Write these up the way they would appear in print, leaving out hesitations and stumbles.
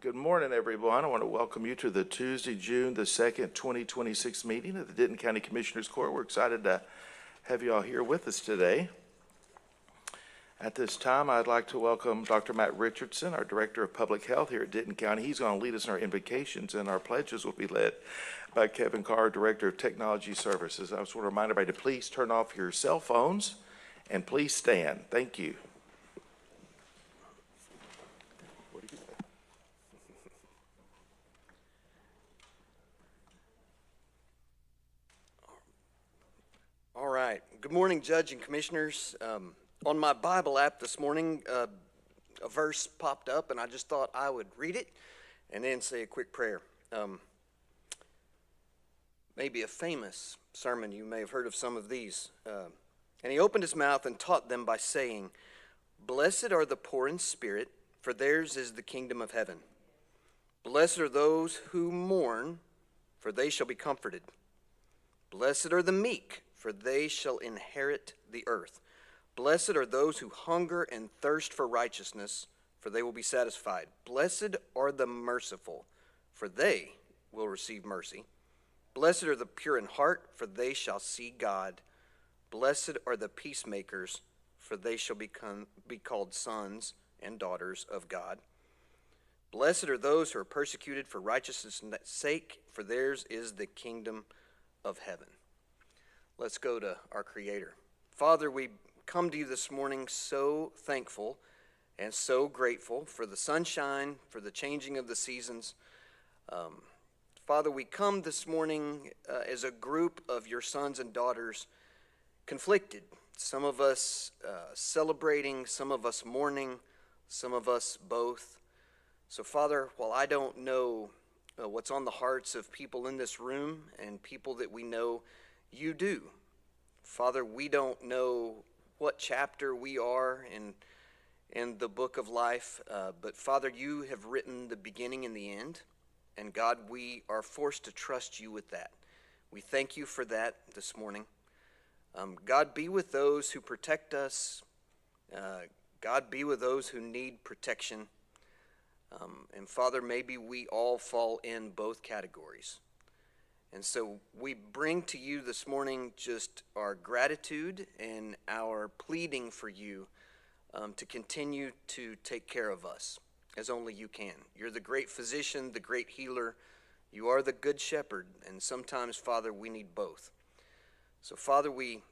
Good morning, everyone. I want to welcome you to the Tuesday, June the 2nd, 2026 meeting of the Denton County Commissioners Court. We're excited to have you all here with us today. At this time, I'd like to welcome Dr. Matt Richardson, our Director of Public Health here at Denton County. He's going to lead us in our invocations, and our pledges will be led by Kevin Carr, Director of Technology Services. I just want to remind everybody to please turn off your cell phones and please stand. Thank you. All right. Good morning, Judge and Commissioners. On my Bible app this morning, a verse popped up, and I just thought I would read it and then say a quick prayer. Maybe a famous sermon. You may have heard of some of these. And he opened his mouth and taught them by saying, "Blessed are the poor in spirit, for theirs is the kingdom of heaven. Blessed are those who mourn, for they shall be comforted. Blessed are the meek, for they shall inherit the earth. Blessed are those who hunger and thirst for righteousness, for they will be satisfied. Blessed are the merciful, for they will receive mercy. Blessed are the pure in heart, for they shall see God. Blessed are the peacemakers, for they shall be called sons and daughters of God. Blessed are those who are persecuted for righteousness' sake, for theirs is the kingdom of heaven." Let's go to our Creator. Father, we come to you this morning so thankful and so grateful for the sunshine, for the changing of the seasons. Father, we come this morning as a group of your sons and daughters conflicted. Some of us celebrating, some of us mourning, some of us both. So Father, while I don't know what's on the hearts of people in this room and people that we know, you do. Father, we don't know what chapter we are in the book of life, but Father, you have written the beginning and the end, and God, we are forced to trust you with that. We thank you for that this morning. God, be with those who protect us. God, be with those who need protection. And Father, maybe we all fall in both categories. And so we bring to you this morning just our gratitude and our pleading for you to continue to take care of us as only you can. You're the great physician, the great healer. You are the good shepherd, and sometimes, Father, we need both. So, Father, we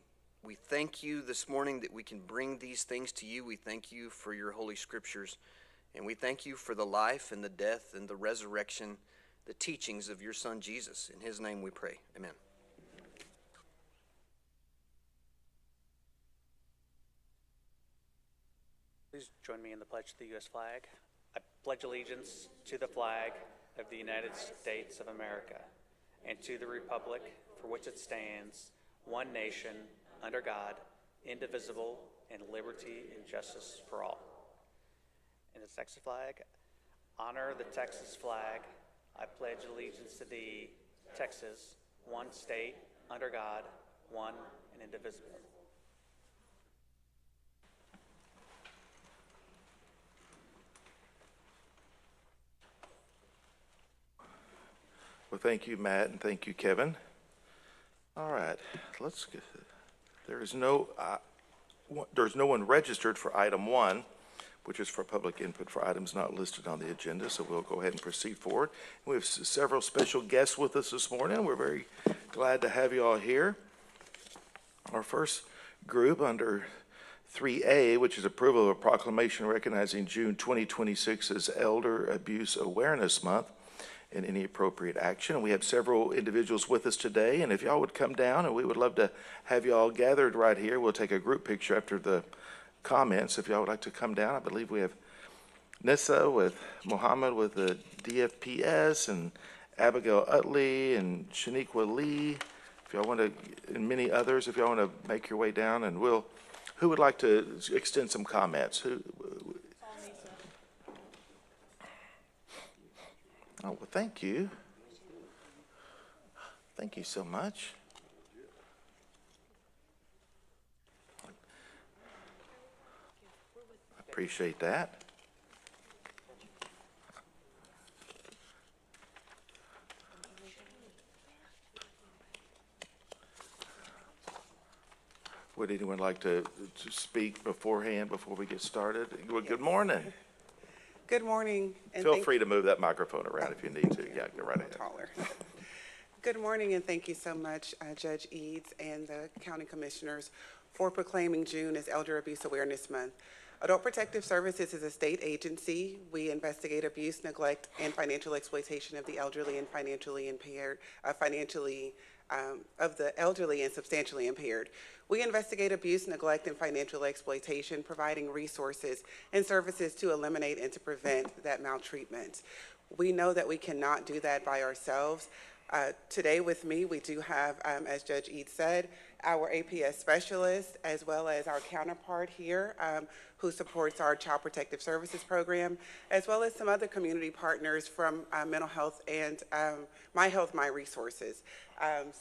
thank you this morning that we can bring these things to you. We thank you for your holy scriptures, and we thank you for the life and the death and the resurrection, the teachings of your Son, Jesus. In his name we pray. Amen. Please join me in the pledge to the U.S. flag. I pledge allegiance to the flag of the United States of America and to the republic for which it stands, one nation, under God, indivisible, and liberty and justice for all. In the Texas flag, honor the Texas flag. I pledge allegiance to thee, Texas, one state, under God, one and indivisible. Well, thank you, Matt, and thank you, Kevin. All right, let's get. There's no one registered for item 1, which is for public input for items not listed on the agenda, so we'll go ahead and proceed forward. We have several special guests with us this morning. We're very glad to have you all here. Our first group under 3A, which is approval of a proclamation recognizing June 2026 as Elder Abuse Awareness Month and any appropriate action. And we have several individuals with us today, and if y'all would come down, and we would love to have y'all gathered right here. We'll take a group picture after the comments. If y'all would like to come down, I believe we have Nissa with Mohammed with the DFPS, and Abigail Utley and Shaniqua Lee. If y'all want to, and many others, if y'all want to make your way down, and who would like to extend some comments? Oh, well, thank you. Thank you so much. I appreciate that. Would anyone like to speak beforehand, before we get started? Well, good morning. Good morning. And Feel free to move that microphone around if you need to. Yeah, go right ahead. Taller. Good morning, and thank you so much, Judge Eads and the county commissioners, for proclaiming June as Elder Abuse Awareness Month. Adult Protective Services is a state agency. We investigate abuse, neglect, and financial exploitation of the elderly and financially impaired, of the elderly and substantially impaired. We investigate abuse, neglect, and financial exploitation, providing resources and services to eliminate and to prevent that maltreatment. We know that we cannot do that by ourselves. Today with me, we do have, as Judge Eads said, our APS specialist, as well as our counterpart here, who supports our Child Protective Services program, as well as some other community partners from mental health and My Health, My Resources.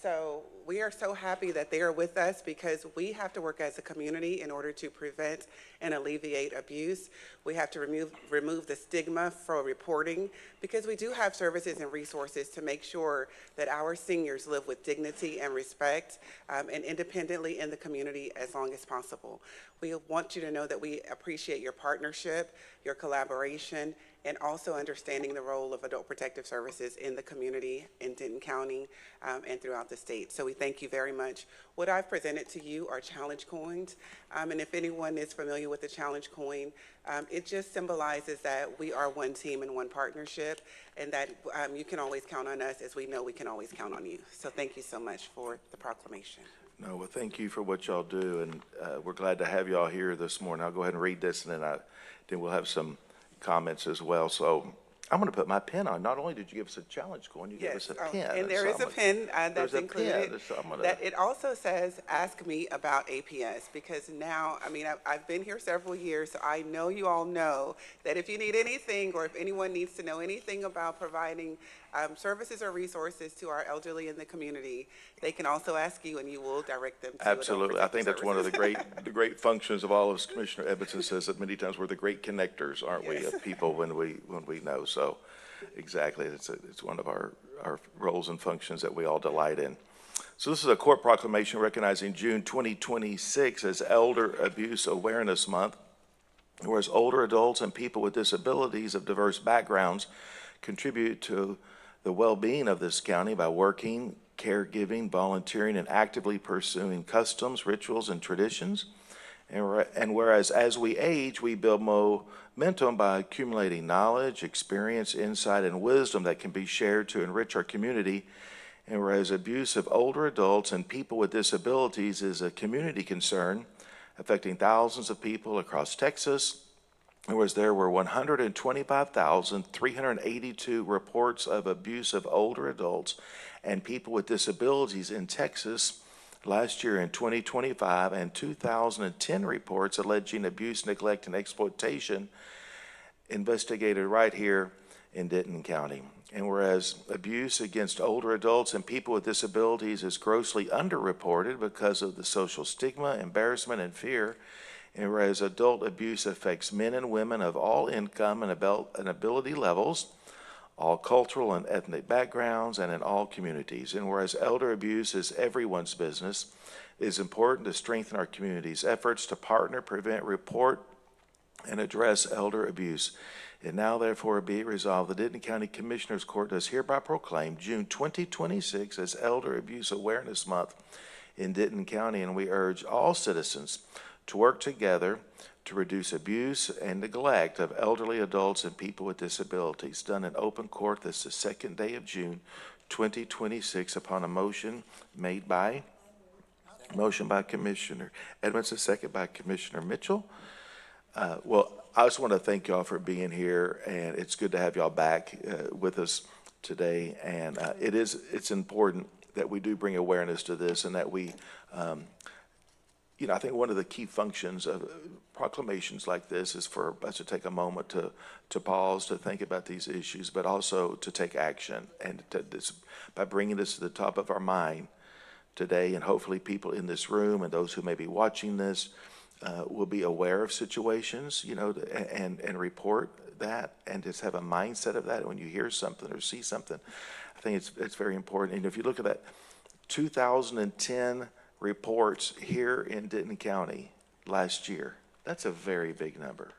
So we are so happy that they are with us, because we have to work as a community in order to prevent and alleviate abuse. We have to remove the stigma for reporting, because we do have services and resources to make sure that our seniors live with dignity and respect, and independently in the community as long as possible. We want you to know that we appreciate your partnership, your collaboration, and also understanding the role of Adult Protective Services in the community in Denton County and throughout the state. So we thank you very much. What I've presented to you are challenge coins, and if anyone is familiar with the challenge coin, it just symbolizes that we are one team and one partnership, and that you can always count on us, as we know we can always count on you. So thank you so much for the proclamation. No, well, thank you for what y'all do, and we're glad to have y'all here this morning. I'll go ahead and read this, and then we'll have some comments as well. So I'm going to put my pen on. Not only did you give us a challenge coin, you gave us a pen. And there is a pen that's included. So that it also says, ask me about APS, because now, I mean, I've been here several years, so I know you all know that if you need anything, or if anyone needs to know anything about providing services or resources to our elderly in the community, they can also ask you, and you will direct them to Absolutely. I think that's one of the great functions of all of us. Commissioner Edmondson says that many times we're the great connectors, aren't we, of people when we know. So exactly, it's one of our roles and functions that we all delight in. So this is a court proclamation recognizing June 2026 as Elder Abuse Awareness Month, whereas older adults and people with disabilities of diverse backgrounds contribute to the well-being of this county by working, caregiving, volunteering, and actively pursuing customs, rituals, and traditions. And whereas as we age, we build momentum by accumulating knowledge, experience, insight, and wisdom that can be shared to enrich our community. And whereas abuse of older adults and people with disabilities is a community concern affecting thousands of people across Texas, whereas there were 125,382 reports of abuse of older adults and people with disabilities in Texas last year in 2025, and 2,010 reports alleging abuse, neglect, and exploitation investigated right here in Denton County. And whereas abuse against older adults and people with disabilities is grossly underreported because of the social stigma, embarrassment, and fear, and whereas adult abuse affects men and women of all income and ability levels, all cultural and ethnic backgrounds, and in all communities. And whereas elder abuse is everyone's business, it is important to strengthen our community's efforts to partner, prevent, report, and address elder abuse. And now, therefore, be it resolved, the Denton County Commissioners Court does hereby proclaim June 2026 as Elder Abuse Awareness Month in Denton County, and we urge all citizens to work together to reduce abuse and neglect of elderly adults and people with disabilities. Done in open court this is the second day of June 2026 upon a motion by Commissioner Edmondson, second by Commissioner Mitchell. Well, I just want to thank y'all for being here, and it's good to have y'all back with us today. And it's important that we do bring awareness to this, and that we I think one of the key functions of proclamations like this is for us to take a moment to pause, to think about these issues, but also to take action. And by bringing this to the top of our mind today, and hopefully people in this room and those who may be watching this will be aware of situations, and report that, and just have a mindset of that when you hear something or see something. I think it's very important. And if you look at that 2010 reports here in Denton County last year. That's a very big number.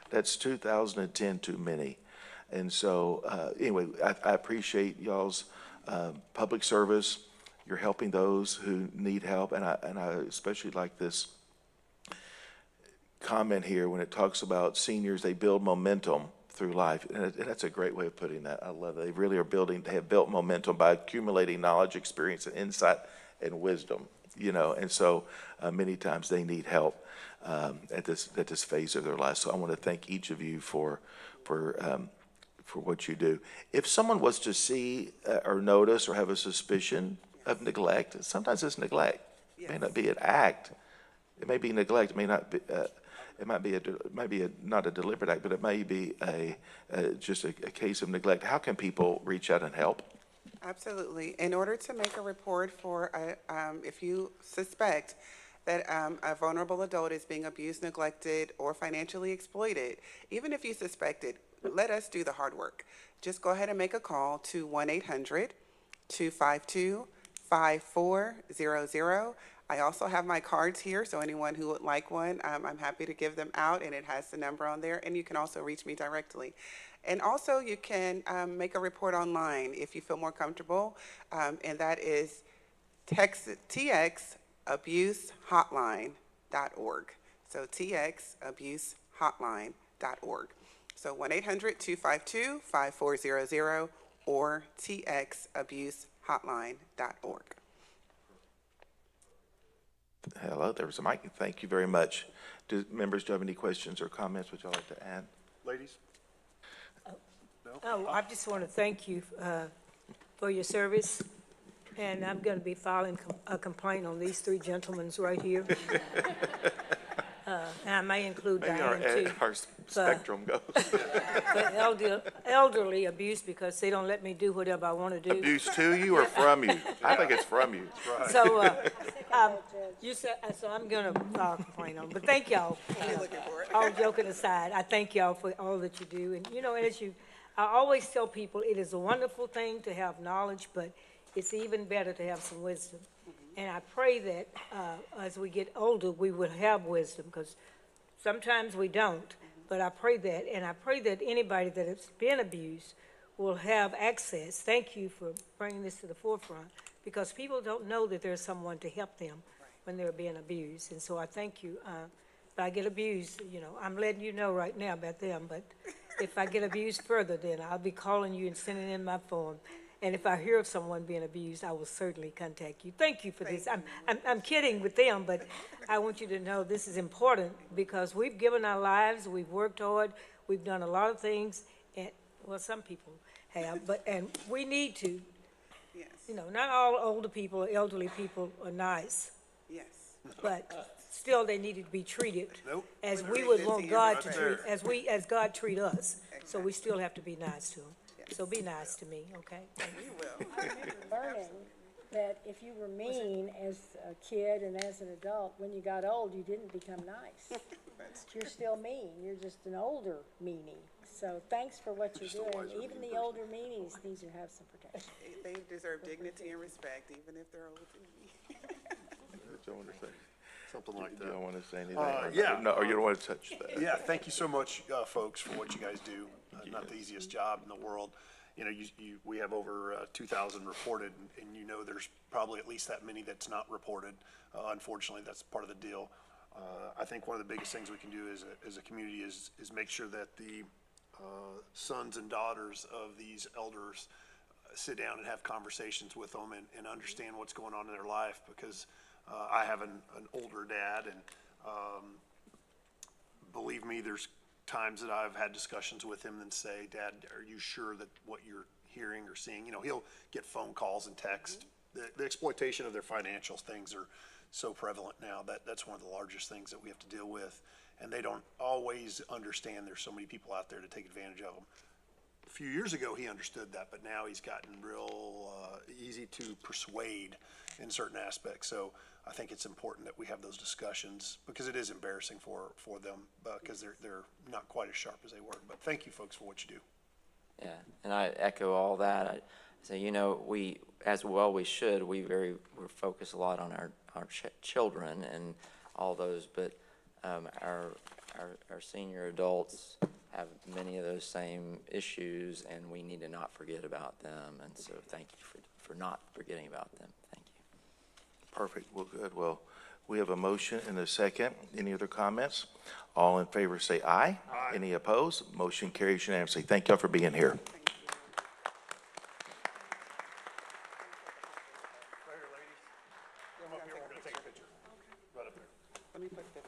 That's 2010 too many. And so, anyway, I appreciate y'all's public service. You're helping those who need help, and I especially like this comment here when it talks about seniors, they build momentum through life, and that's a great way of putting that. I love it. They really are building, they have built momentum by accumulating knowledge, experience, and insight and wisdom, you know, and so many times they need help at this phase of their life. So I want to thank each of you for what you do. If someone was to see or notice or have a suspicion of neglect, sometimes it's neglect. It may not be an act. It may be neglect. It may not be. It might be not a deliberate act, but it may be just a case of neglect. How can people reach out and help? Absolutely. In order to make a report for, if you suspect that a vulnerable adult is being abused, neglected, or financially exploited, even if you suspect it, let us do the hard work. Just go ahead and make a call to 1-800-252-5400. I also have my cards here, so anyone who would like one, I'm happy to give them out, and it has the number on there, and you can also reach me directly. And also, you can make a report online if you feel more comfortable, and that is txabusehotline.org. So txabusehotline.org. So 1-800-252-5400 or txabusehotline.org. Hello, there was a mic. Thank you very much. Members, do you have any questions or comments which y'all like to add? Ladies? Oh, I just want to thank you for your service, and I'm going to be filing a complaint on these three gentlemen right here. And I may include Maybe Diane too. our spectrum goes. For elderly abuse, because they don't let me do whatever I want to do. Abuse to you or from you? I think it's from you. So, you said, so I'm going to file a complaint on, but thank y'all. All joking aside, I thank y'all for all that you do. And, you know, I always tell people it is a wonderful thing to have knowledge, but it's even better to have some wisdom. And I pray that as we get older, we will have wisdom, because sometimes we don't. But I pray that, and I pray that anybody that has been abused will have access. Thank you for bringing this to the forefront, because people don't know that there's someone to help them when they're being abused. And so I thank you. If I get abused, you know, I'm letting you know right now about them, but if I get abused further, then I'll be calling you and sending in my form. And if I hear of someone being abused, I will certainly contact you. Thank you for this. I'm kidding with them, but I want you to know this is important, because we've given our lives, we've worked hard, we've done a lot of things, and, well, some people have, and we need to. Yes. You know, not all older people or elderly people are nice, Yes. but still they need to be treated as With we would dignity want and God to respect. treat, as God treat us. So we still have to be nice to them. So be nice to me, okay? We will. Learning that if you were mean as a kid and as an adult, when you got old, you didn't become nice. You're still mean. You're just an older meanie. So thanks for what you're doing. Even the older meanies need to have some protection. They deserve dignity and respect, even if they're older than me. Something like You that. don't want to say anything? Or yeah. No, or you don't want to touch that? Yeah, thank you so much, folks, for what you guys do. Not the easiest job in the world. You know, we have over 2,000 reported, and you know there's probably at least that many that's not reported. Unfortunately, that's part of the deal. I think one of the biggest things we can do as a community is make sure that the sons and daughters of these elders sit down and have conversations with them and understand what's going on in their life, because I have an older dad, and believe me, there's times that I've had discussions with him and say, Dad, are you sure that what you're hearing or seeing, you know, he'll get phone calls and text. The exploitation of their financial things are so prevalent now that that's one of the largest things that we have to deal with. And they don't always understand there's so many people out there to take advantage of them. A few years ago, he understood that, but now he's gotten real easy to persuade in certain aspects. So I think it's important that we have those discussions, because it is embarrassing for them, because they're not quite as sharp as they were. But thank you, folks, for what you do. Yeah, and I echo all that. So, you know, we, as well we should, we're focused a lot on our children and all those, but our senior adults have many of those same issues, and we need to not forget about them. And so thank you for not forgetting about them. Thank you. Perfect. Well, good. Well, we have a motion and a second. Any other comments? All in favor say aye. Aye. Any opposed? Motion carries unanimously. Thank y'all for being here. Let me put this.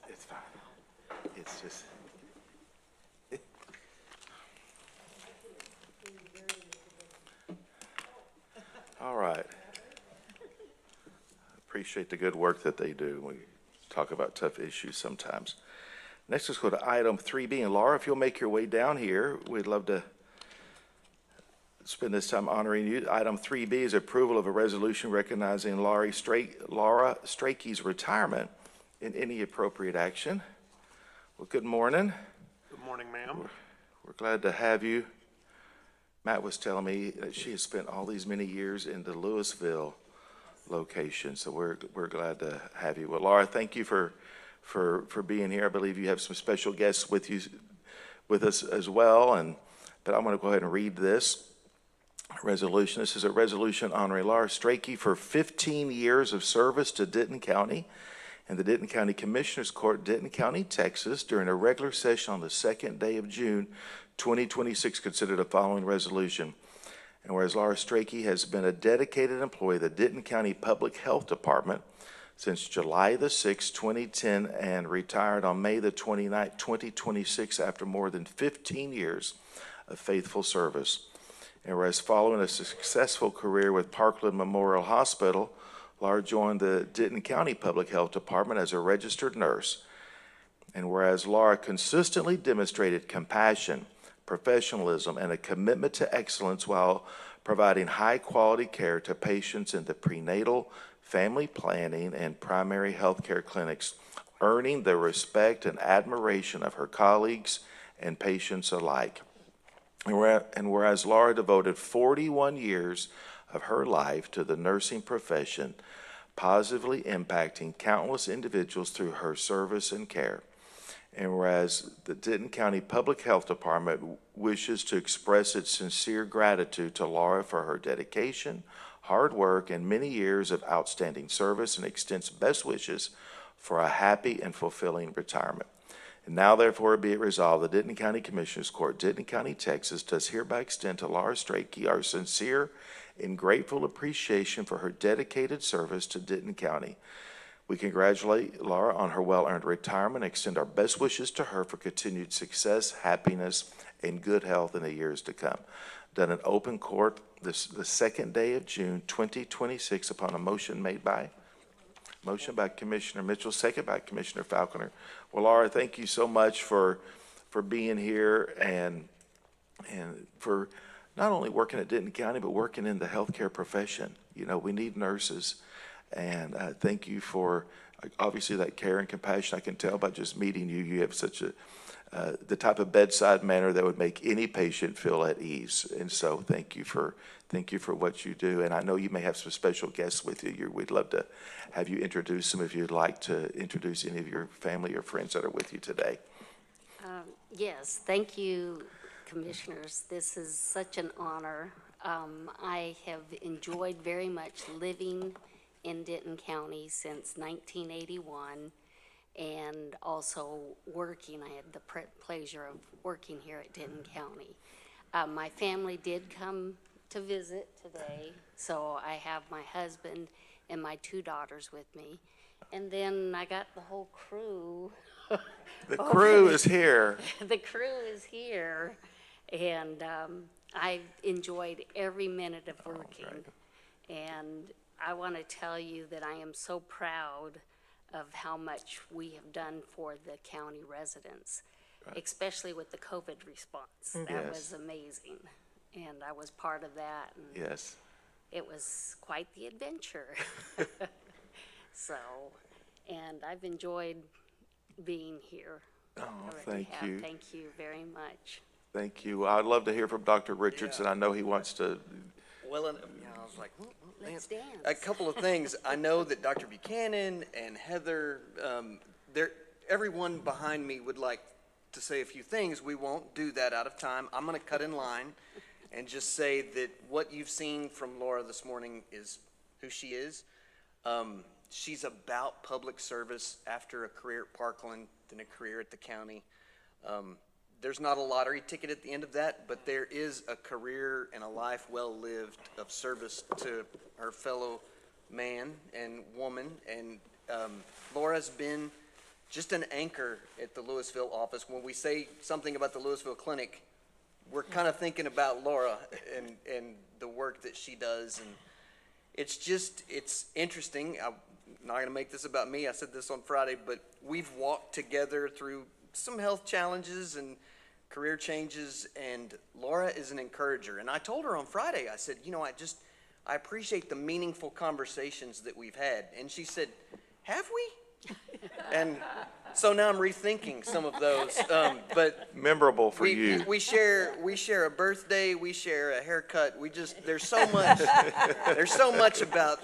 It's fine. It's just. All right. Appreciate the good work that they do. We talk about tough issues sometimes. Next, let's go to item 3B. And Laura, if you'll make your way down here, we'd love to spend this time honoring you. Item 3B is approval of a resolution recognizing Laura Strachey's retirement in any appropriate action. Well, good morning. Good morning, ma'am. We're glad to have you. Matt was telling me that she has spent all these many years in the Louisville location, so we're glad to have you. Well, Laura, thank you for being here. I believe you have some special guests with us as well, but I'm going to go ahead and read this resolution. This is a resolution honoring Laura Strachey for 15 years of service to Denton County and the Denton County Commissioners Court, Denton County, Texas, during a regular session on the 2nd day of June 2026. Consider the following resolution. And whereas Laura Strachey has been a dedicated employee of the Denton County Public Health Department since July the 6th, 2010, and retired on May the 29th, 2026, after more than 15 years of faithful service. And whereas following a successful career with Parkland Memorial Hospital, Laura joined the Denton County Public Health Department as a registered nurse. And whereas Laura consistently demonstrated compassion, professionalism, and a commitment to excellence while providing high-quality care to patients in the prenatal, family planning, and primary health care clinics, earning the respect and admiration of her colleagues and patients alike. And whereas Laura devoted 41 years of her life to the nursing profession, positively impacting countless individuals through her service and care. And whereas the Denton County Public Health Department wishes to express its sincere gratitude to Laura for her dedication, hard work, and many years of outstanding service, and extends best wishes for a happy and fulfilling retirement. And now, therefore, be it resolved, the Denton County Commissioners Court, Denton County, Texas, does hereby extend to Laura Strachey our sincere and grateful appreciation for her dedicated service to Denton County. We congratulate Laura on her well-earned retirement and extend our best wishes to her for continued success, happiness, and good health in the years to come. done in open court the second day of June 2026 upon a motion made by Commissioner Mitchell, second by Commissioner Falconer. Well, Laura, thank you so much for being here and for not only working at Denton County, but working in the healthcare profession. You know, we need nurses. And thank you for, obviously, that care and compassion. I can tell by just meeting you, you have such the type of bedside manner that would make any patient feel at ease. And so thank you for what you do. And I know you may have some special guests with you. We'd love to have you introduce them if you'd like to introduce any of your family or friends that are with you today. Yes, thank you, Commissioners. This is such an honor. I have enjoyed very much living in Denton County since 1981, and also working. I had the pleasure of working here at Denton County. My family did come to visit today, so I have my husband and my 2 daughters with me. And then I got the whole crew. The crew is here. The crew is here, and I've enjoyed every minute of working. And I want to tell you that I am so proud of how much we have done for the county residents, especially with the COVID response. That Yes. was amazing, and I was part of that. And Yes. it was quite the adventure. So, and I've enjoyed being here. Oh, I really thank have. you. Thank you very much. Thank you. I'd love to hear from Dr. Richardson. I know he wants to. Well, and, I was like, Let's dance. a couple of things. I know that Dr. Buchanan and Heather, everyone behind me would like to say a few things. We won't do that out of time. I'm going to cut in line and just say that what you've seen from Laura this morning is who she is. She's about public service after a career at Parkland, then a career at the county. There's not a lottery ticket at the end of that, but there is a career and a life well lived of service to her fellow man and woman. And Laura's been just an anchor at the Louisville office. When we say something about the Louisville Clinic, we're kind of thinking about Laura and the work that she does. And it's interesting. I'm not going to make this about me. I said this on Friday, but we've walked together through some health challenges and career changes, and Laura is an encourager. And I told her on Friday, I said, I appreciate the meaningful conversations that we've had. And she said, have we? And so now I'm rethinking some of those. But Memorable for you. we share a birthday, we share a haircut. There's so much about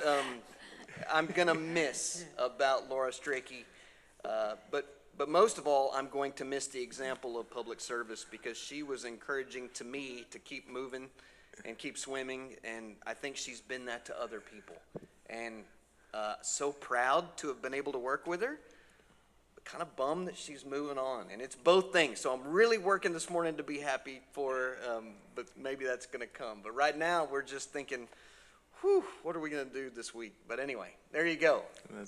I'm gonna miss about Laura Strachey. But most of all, I'm going to miss the example of public service, because she was encouraging to me to keep moving and keep swimming, and I think she's been that to other people. And so proud to have been able to work with her, but kind of bummed that she's moving on. And it's both things. So I'm really working this morning to be happy for her, but maybe that's going to come. But right now, we're just thinking, whew, what are we going to do this week? But anyway, there you go.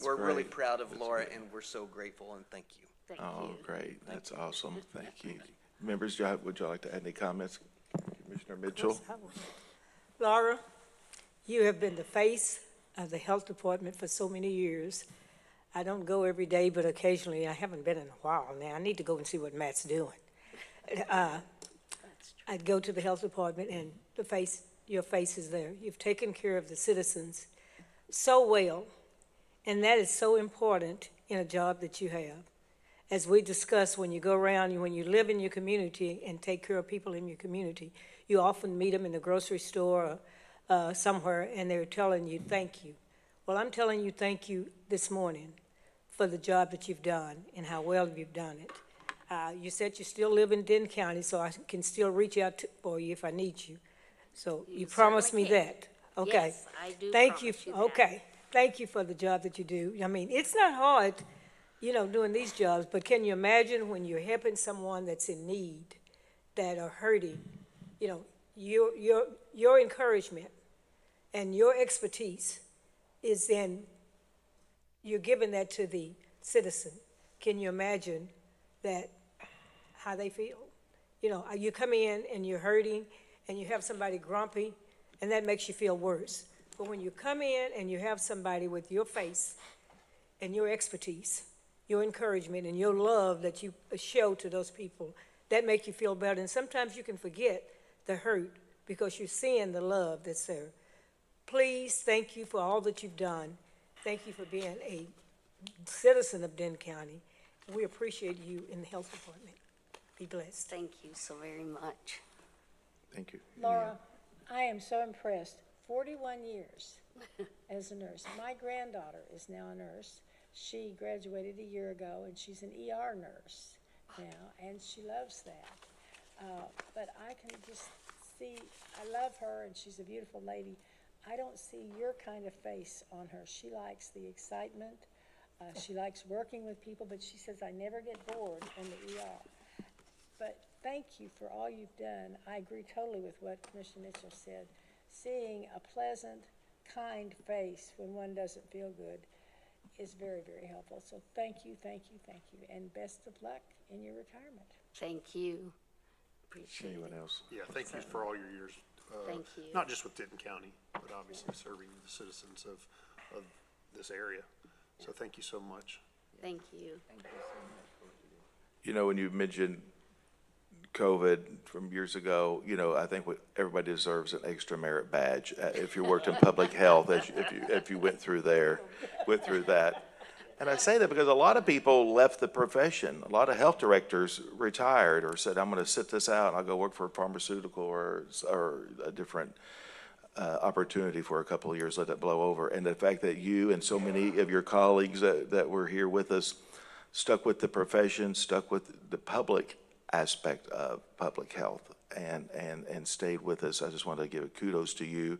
We're really great. proud of That's Laura, great. and we're so grateful, and thank you. Thank Oh, you. great. That's awesome. Thank you. Members, would you like to add any comments? Commissioner Mitchell? Laura, you have been the face of the health department for so many years. I don't go every day, but occasionally, I haven't been in a while now. I need to go and see what Matt's doing. I'd go to the health department, and your face is there. You've taken care of the citizens so well, and that is so important in a job that you have. As we discussed, when you go around, when you live in your community and take care of people in your community, you often meet them in the grocery store or somewhere, and they're telling you, thank you. Well, I'm telling you thank you this morning for the job that you've done and how well you've done it. You said you still live in Denton County, so I can still reach out for you if I need you. So you promised me certainly that. Okay. Yes, I do Thank you. promise you that. Okay. Thank you for the job that you do. I mean, it's not hard, doing these jobs, but can you imagine when you're helping someone that's in need, that are hurting, your encouragement and your expertise is then, you're giving that to the citizen. Can you imagine that, how they feel? You come in and you're hurting, and you have somebody grumpy, and that makes you feel worse. But when you come in and you have somebody with your face and your expertise, your encouragement and your love that you show to those people, that make you feel better. And sometimes you can forget the hurt because you're seeing the love that's there. Please, thank you for all that you've done. Thank you for being a citizen of Denton County. We appreciate you in the health department. Be blessed. Thank you so very much. Thank you. Laura, I am so impressed. 41 years as a nurse. My granddaughter is now a nurse. She graduated a year ago, and she's an ER nurse now, and she loves that. But I can just see, I love her, and she's a beautiful lady. I don't see your kind of face on her. She likes the excitement. She likes working with people, but she says, I never get bored in the ER. But thank you for all you've done. I agree totally with what Commissioner Mitchell said. Seeing a pleasant, kind face when one doesn't feel good is very, very helpful. So thank you, thank you, thank you, and best of luck in your retirement. Thank you. Appreciate Anyone it. else? Yeah, thank you for all your years. Thank you. Not just with Denton County, but obviously serving the citizens of this area. So thank you so much. Thank you. You know, when you mentioned COVID from years ago, you know, I think everybody deserves an extra merit badge if you worked in public health, if you went through that. And I say that because a lot of people left the profession. A lot of health directors retired or said, I'm going to sit this out and I'll go work for a pharmaceutical or a different opportunity for a couple of years, let it blow over. And the fact that you and so many of your colleagues that were here with us stuck with the profession, stuck with the public aspect of public health and stayed with us. I just want to give kudos to you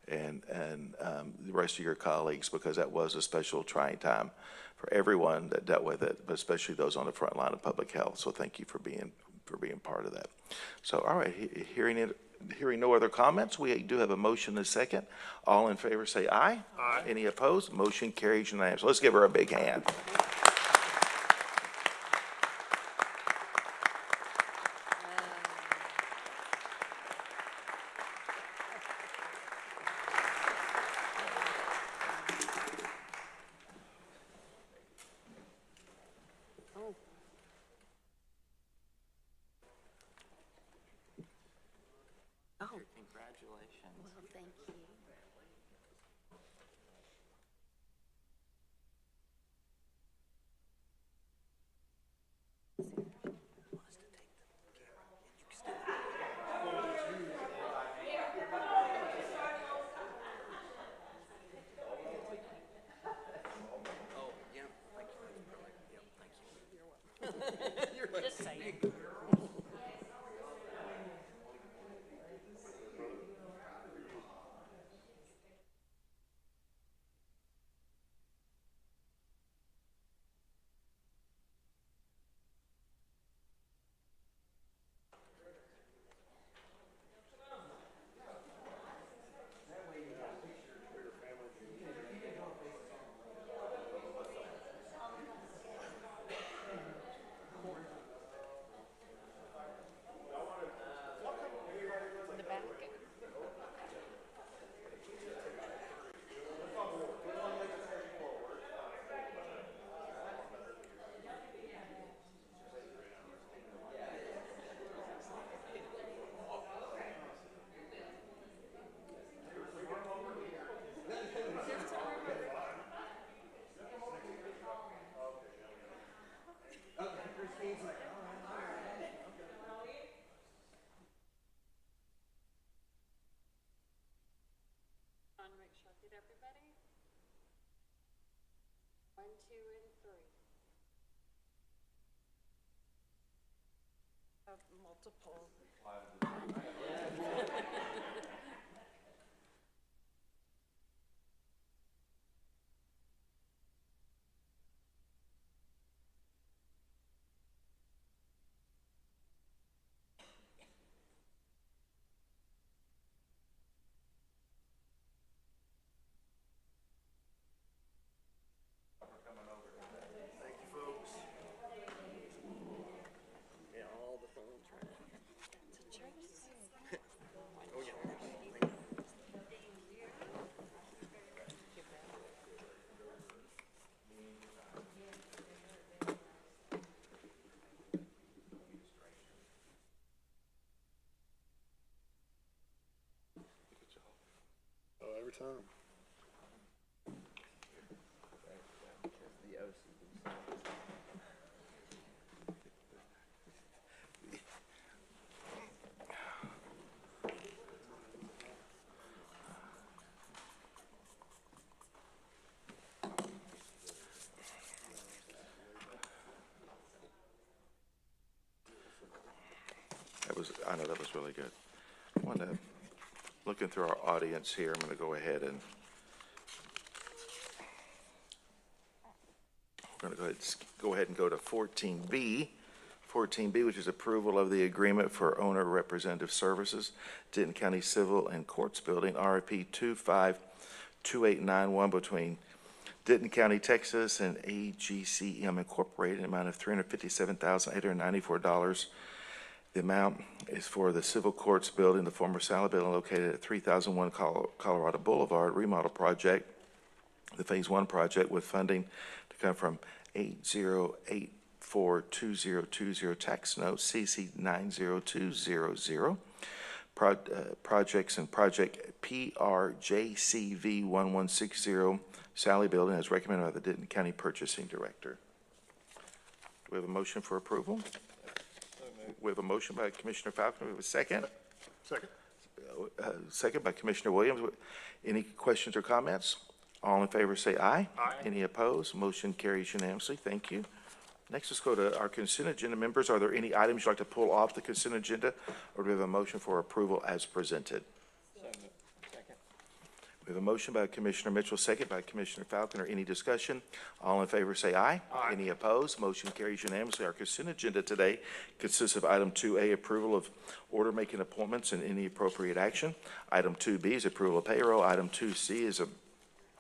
and the rest of your colleagues, because that was a special trying time for everyone that dealt with it, but especially those on the front line of public health. So thank you for being part of that. So, all right, hearing no other comments, we do have a motion and a second. All in favor say aye. Aye. Any opposed? Motion carries unanimously. Let's give her a big hand. Oh, Congratulations. well, thank you. Oh, yeah, thank you. Yeah, thank you. You're welcome. Just saying. Trying to make sure I get everybody. 1, 2, and 3. Have multiple. Thank you, folks. Yeah, all the phones right now. time. I know that was really good. Looking through our audience here, I'm going to go ahead and we're going to go ahead and go to 14B. 14B, which is approval of the agreement for owner representative services, Denton County Civil and Courts Building, RFP 252891 between Denton County, Texas and AGCM Incorporated, an amount of $357,894. The amount is for the Civil Courts Building, the former Sally Building located at 3001 Colorado Boulevard remodel project, the Phase 1 project with funding to come from 808-42020 tax note CC 90200. Projects and project PRJCV 1160 Sally Building as recommended by the Denton County Purchasing Director. Do we have a motion for approval? We have a motion by Commissioner Falconer. We have a second. Second. Second by Commissioner Williams. Any questions or comments? All in favor say aye. Aye. Any opposed? Motion carries unanimously. Thank you. Next, let's go to our consent agenda. Members, are there any items you'd like to pull off the consent agenda, or do we have a motion for approval as presented? We have a motion by Commissioner Mitchell, second by Commissioner Falconer. Any discussion? All in favor say aye. Aye. Any opposed? Motion carries unanimously. Our consent agenda today consists of item 2A, approval of order making appointments and any appropriate action. Item 2B is approval of payroll. Item 2C is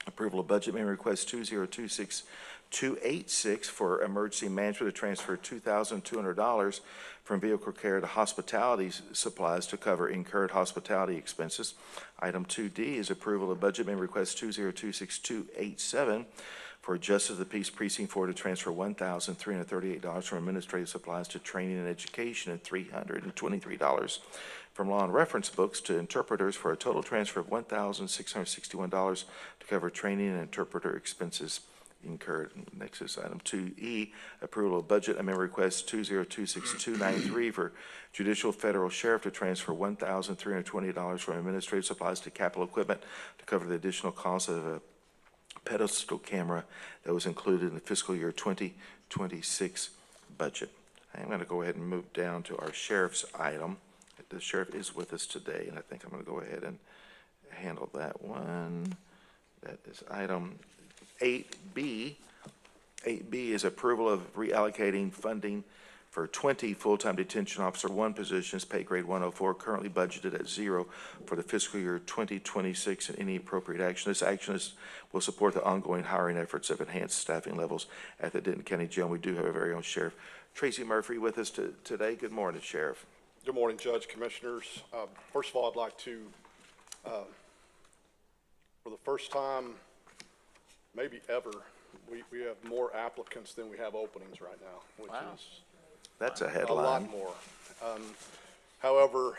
approval of budget amendment request 2026286 for emergency management to transfer $2,200 from vehicle care to hospitality supplies to cover incurred hospitality expenses. Item 2D is approval of budget amendment request 2026287 for Justice of the Peace Precinct 4 to transfer $1,338 from administrative supplies to training and education and $323 from law and reference books to interpreters for a total transfer of $1,661 to cover training and interpreter expenses incurred. Next is item 2E, approval of budget amendment request 2026293 for judicial federal sheriff to transfer $1,320 from administrative supplies to capital equipment to cover the additional cost of a pedestal camera that was included in the fiscal year 2026 budget. I'm going to go ahead and move down to our sheriff's item. The sheriff is with us today, and I think I'm going to go ahead and handle that one. That is item 8B. 8B is approval of reallocating funding for 20 full-time detention officer 1 positions, pay grade 104, currently budgeted at 0 for the fiscal year 2026, and any appropriate action. This action will support the ongoing hiring efforts of enhanced staffing levels at the Denton County Jail. We do have our very own Sheriff Tracy Murphy with us today. Good morning, Sheriff. Good morning, Judge, Commissioners. First of all, I'd like to, for the first time, maybe ever, we have more applicants than we have openings right now, which is That's a a headline. lot more. However,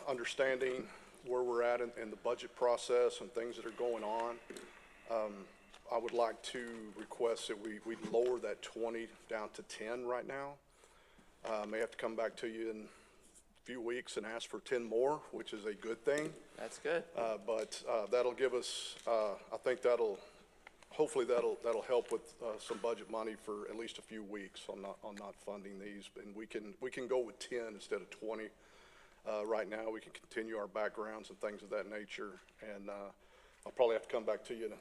understanding where we're at in the budget process and things that are going on, I would like to request that we lower that 20 down to 10 right now. May have to come back to you in few weeks and ask for 10 more, which is a good thing. That's good. But that'll give us, I think hopefully that'll help with some budget money for at least a few weeks on not funding these. And we can go with 10 instead of 20. Right now, we can continue our backgrounds and things of that nature. And I'll probably have to come back to you in a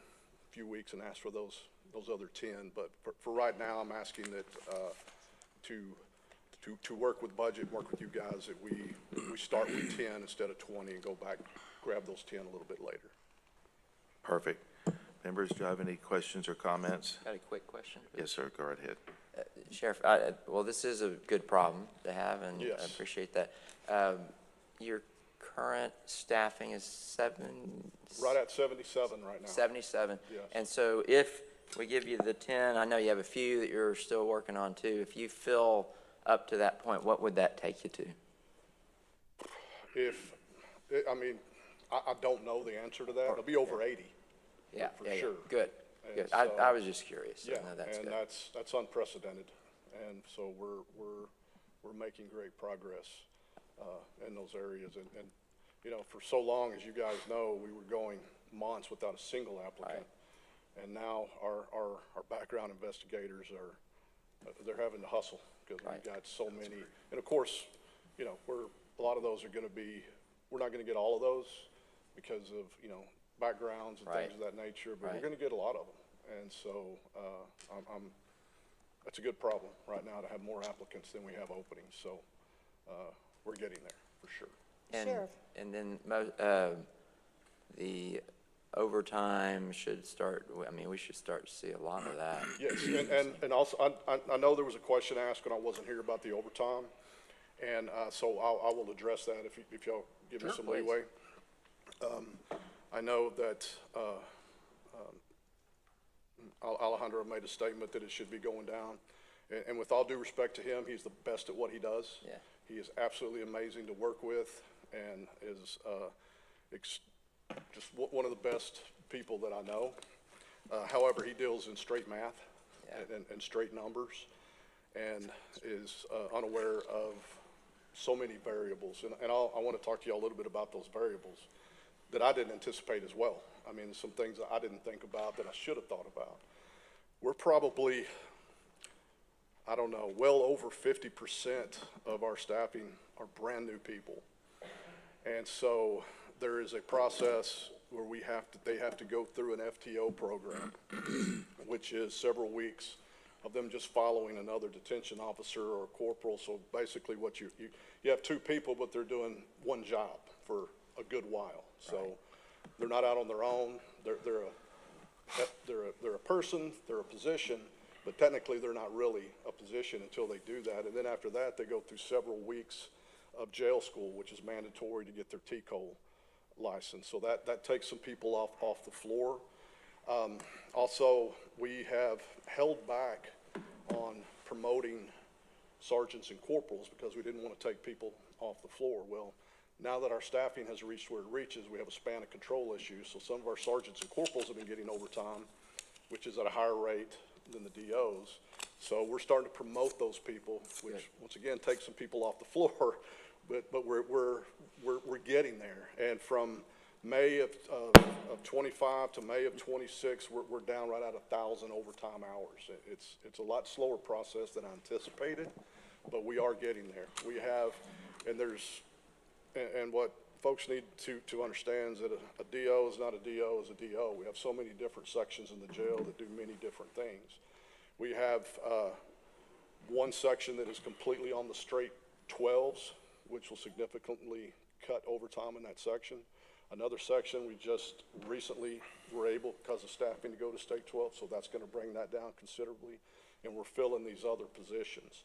few weeks and ask for those other 10. But for right now, I'm asking that to work with budget, work with you guys, that we start with 10 instead of 20 and go back, grab those 10 a little bit later. Perfect. Members, do you have any questions or comments? Got a quick question? Yes, sir. Go right ahead. Sheriff, well, this is a good problem to have, and Yes. I appreciate that. Your current staffing is Right at 77 right now. 77. Yes. And so if we give you the 10, I know you have a few that you're still working on too. If you fill up to that point, what would that take you to? I don't know the answer to that. It'll be over 80. Yeah, for yeah, yeah. sure. Good, And good. so- I was just curious. So Yeah, no, that's and good. that's unprecedented. And so we're making great progress, in those areas. And, you know, for so long, as you guys know, we were going months without a single applicant. And now our background investigators they're having to hustle because we've got so many. And of course, you know, a lot of those are gonna be, we're not gonna get all of those because of, you know, backgrounds and things of that nature, but we're Right. gonna get a lot of them. And so, that's a good problem right now to have more applicants than we have openings. So, we're getting there for sure. And, Sheriff. and then the overtime should start, I mean, we should start to see a lot of that. Yes, and also, I know there was a question asked when I wasn't here about the overtime. And, so I will address that if y'all give me Sure, some please. leeway. I know that, Alejandro made a statement that it should be going down. And with all due respect to him, he's the best at what he does. Yeah. He is absolutely amazing to work with and is, just one of the best people that I know. However, he deals in straight math and straight numbers and is unaware of so many variables. And I want to talk to you all a little bit about those variables that I didn't anticipate as well. I mean, some things that I didn't think about that I should have thought about. We're probably, I don't know, well over 50% of our staffing are brand new people. And so there is a process where they have to go through an FTO program, which is several weeks of them just following another detention officer or corporal. So basically what you have two people, but they're doing one job for a good while. So they're not out on their own. They're a person, they're a position, but technically they're not really a position until they do that. And then after that, they go through several weeks of jail school, which is mandatory to get their TCOL license. So that takes some people off the floor. Also, we have held back on promoting sergeants and corporals because we didn't want to take people off the floor. Well, now that our staffing has reached where it reaches, we have a span of control issue. So some of our sergeants and corporals have been getting overtime, which is at a higher rate than the DOs. So we're starting to promote those people, which once again takes some people off the floor, but we're getting there. And from May of 25 to May of 26, we're down right at 1,000 overtime hours. It's a lot slower process than I anticipated, but we are getting there. We have, and what folks need to understand is that a DO is not a DO is a DO. We have so many different sections in the jail that do many different things. We have one section that is completely on the straight 12s, which will significantly cut overtime in that section. Another section, we just recently were able, because of staffing, to go to state 12, so that's going to bring that down considerably. And we're filling these other positions.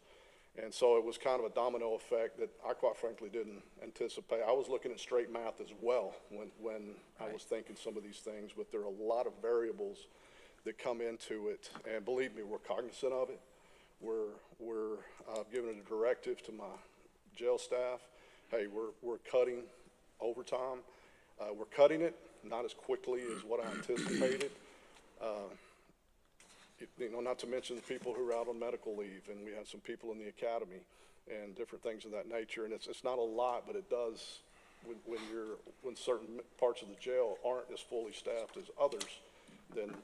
And so it was kind of a domino effect that I quite frankly didn't anticipate. I was looking at straight math as well when I was thinking some of these things, but there are a lot of variables that come into it. And believe me, we're cognizant of it. We're giving a directive to my jail staff. Hey, we're cutting overtime. We're cutting it, not as quickly as what I anticipated. Not to mention the people who are out on medical leave, and we have some people in the academy and different things of that nature. And it's not a lot, but it does when certain parts of the jail aren't as fully staffed as others, then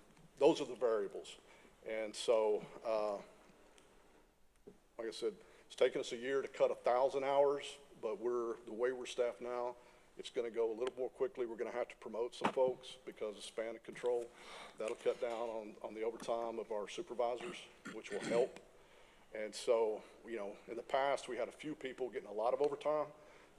those are the variables. And so, like I said, it's taken us a year to cut 1,000 hours, but the way we're staffed now, it's going to go a little more quickly. We're going to have to promote some folks because of span of control. That'll cut down on the overtime of our supervisors, which will help. And so, in the past, we had a few people getting a lot of overtime.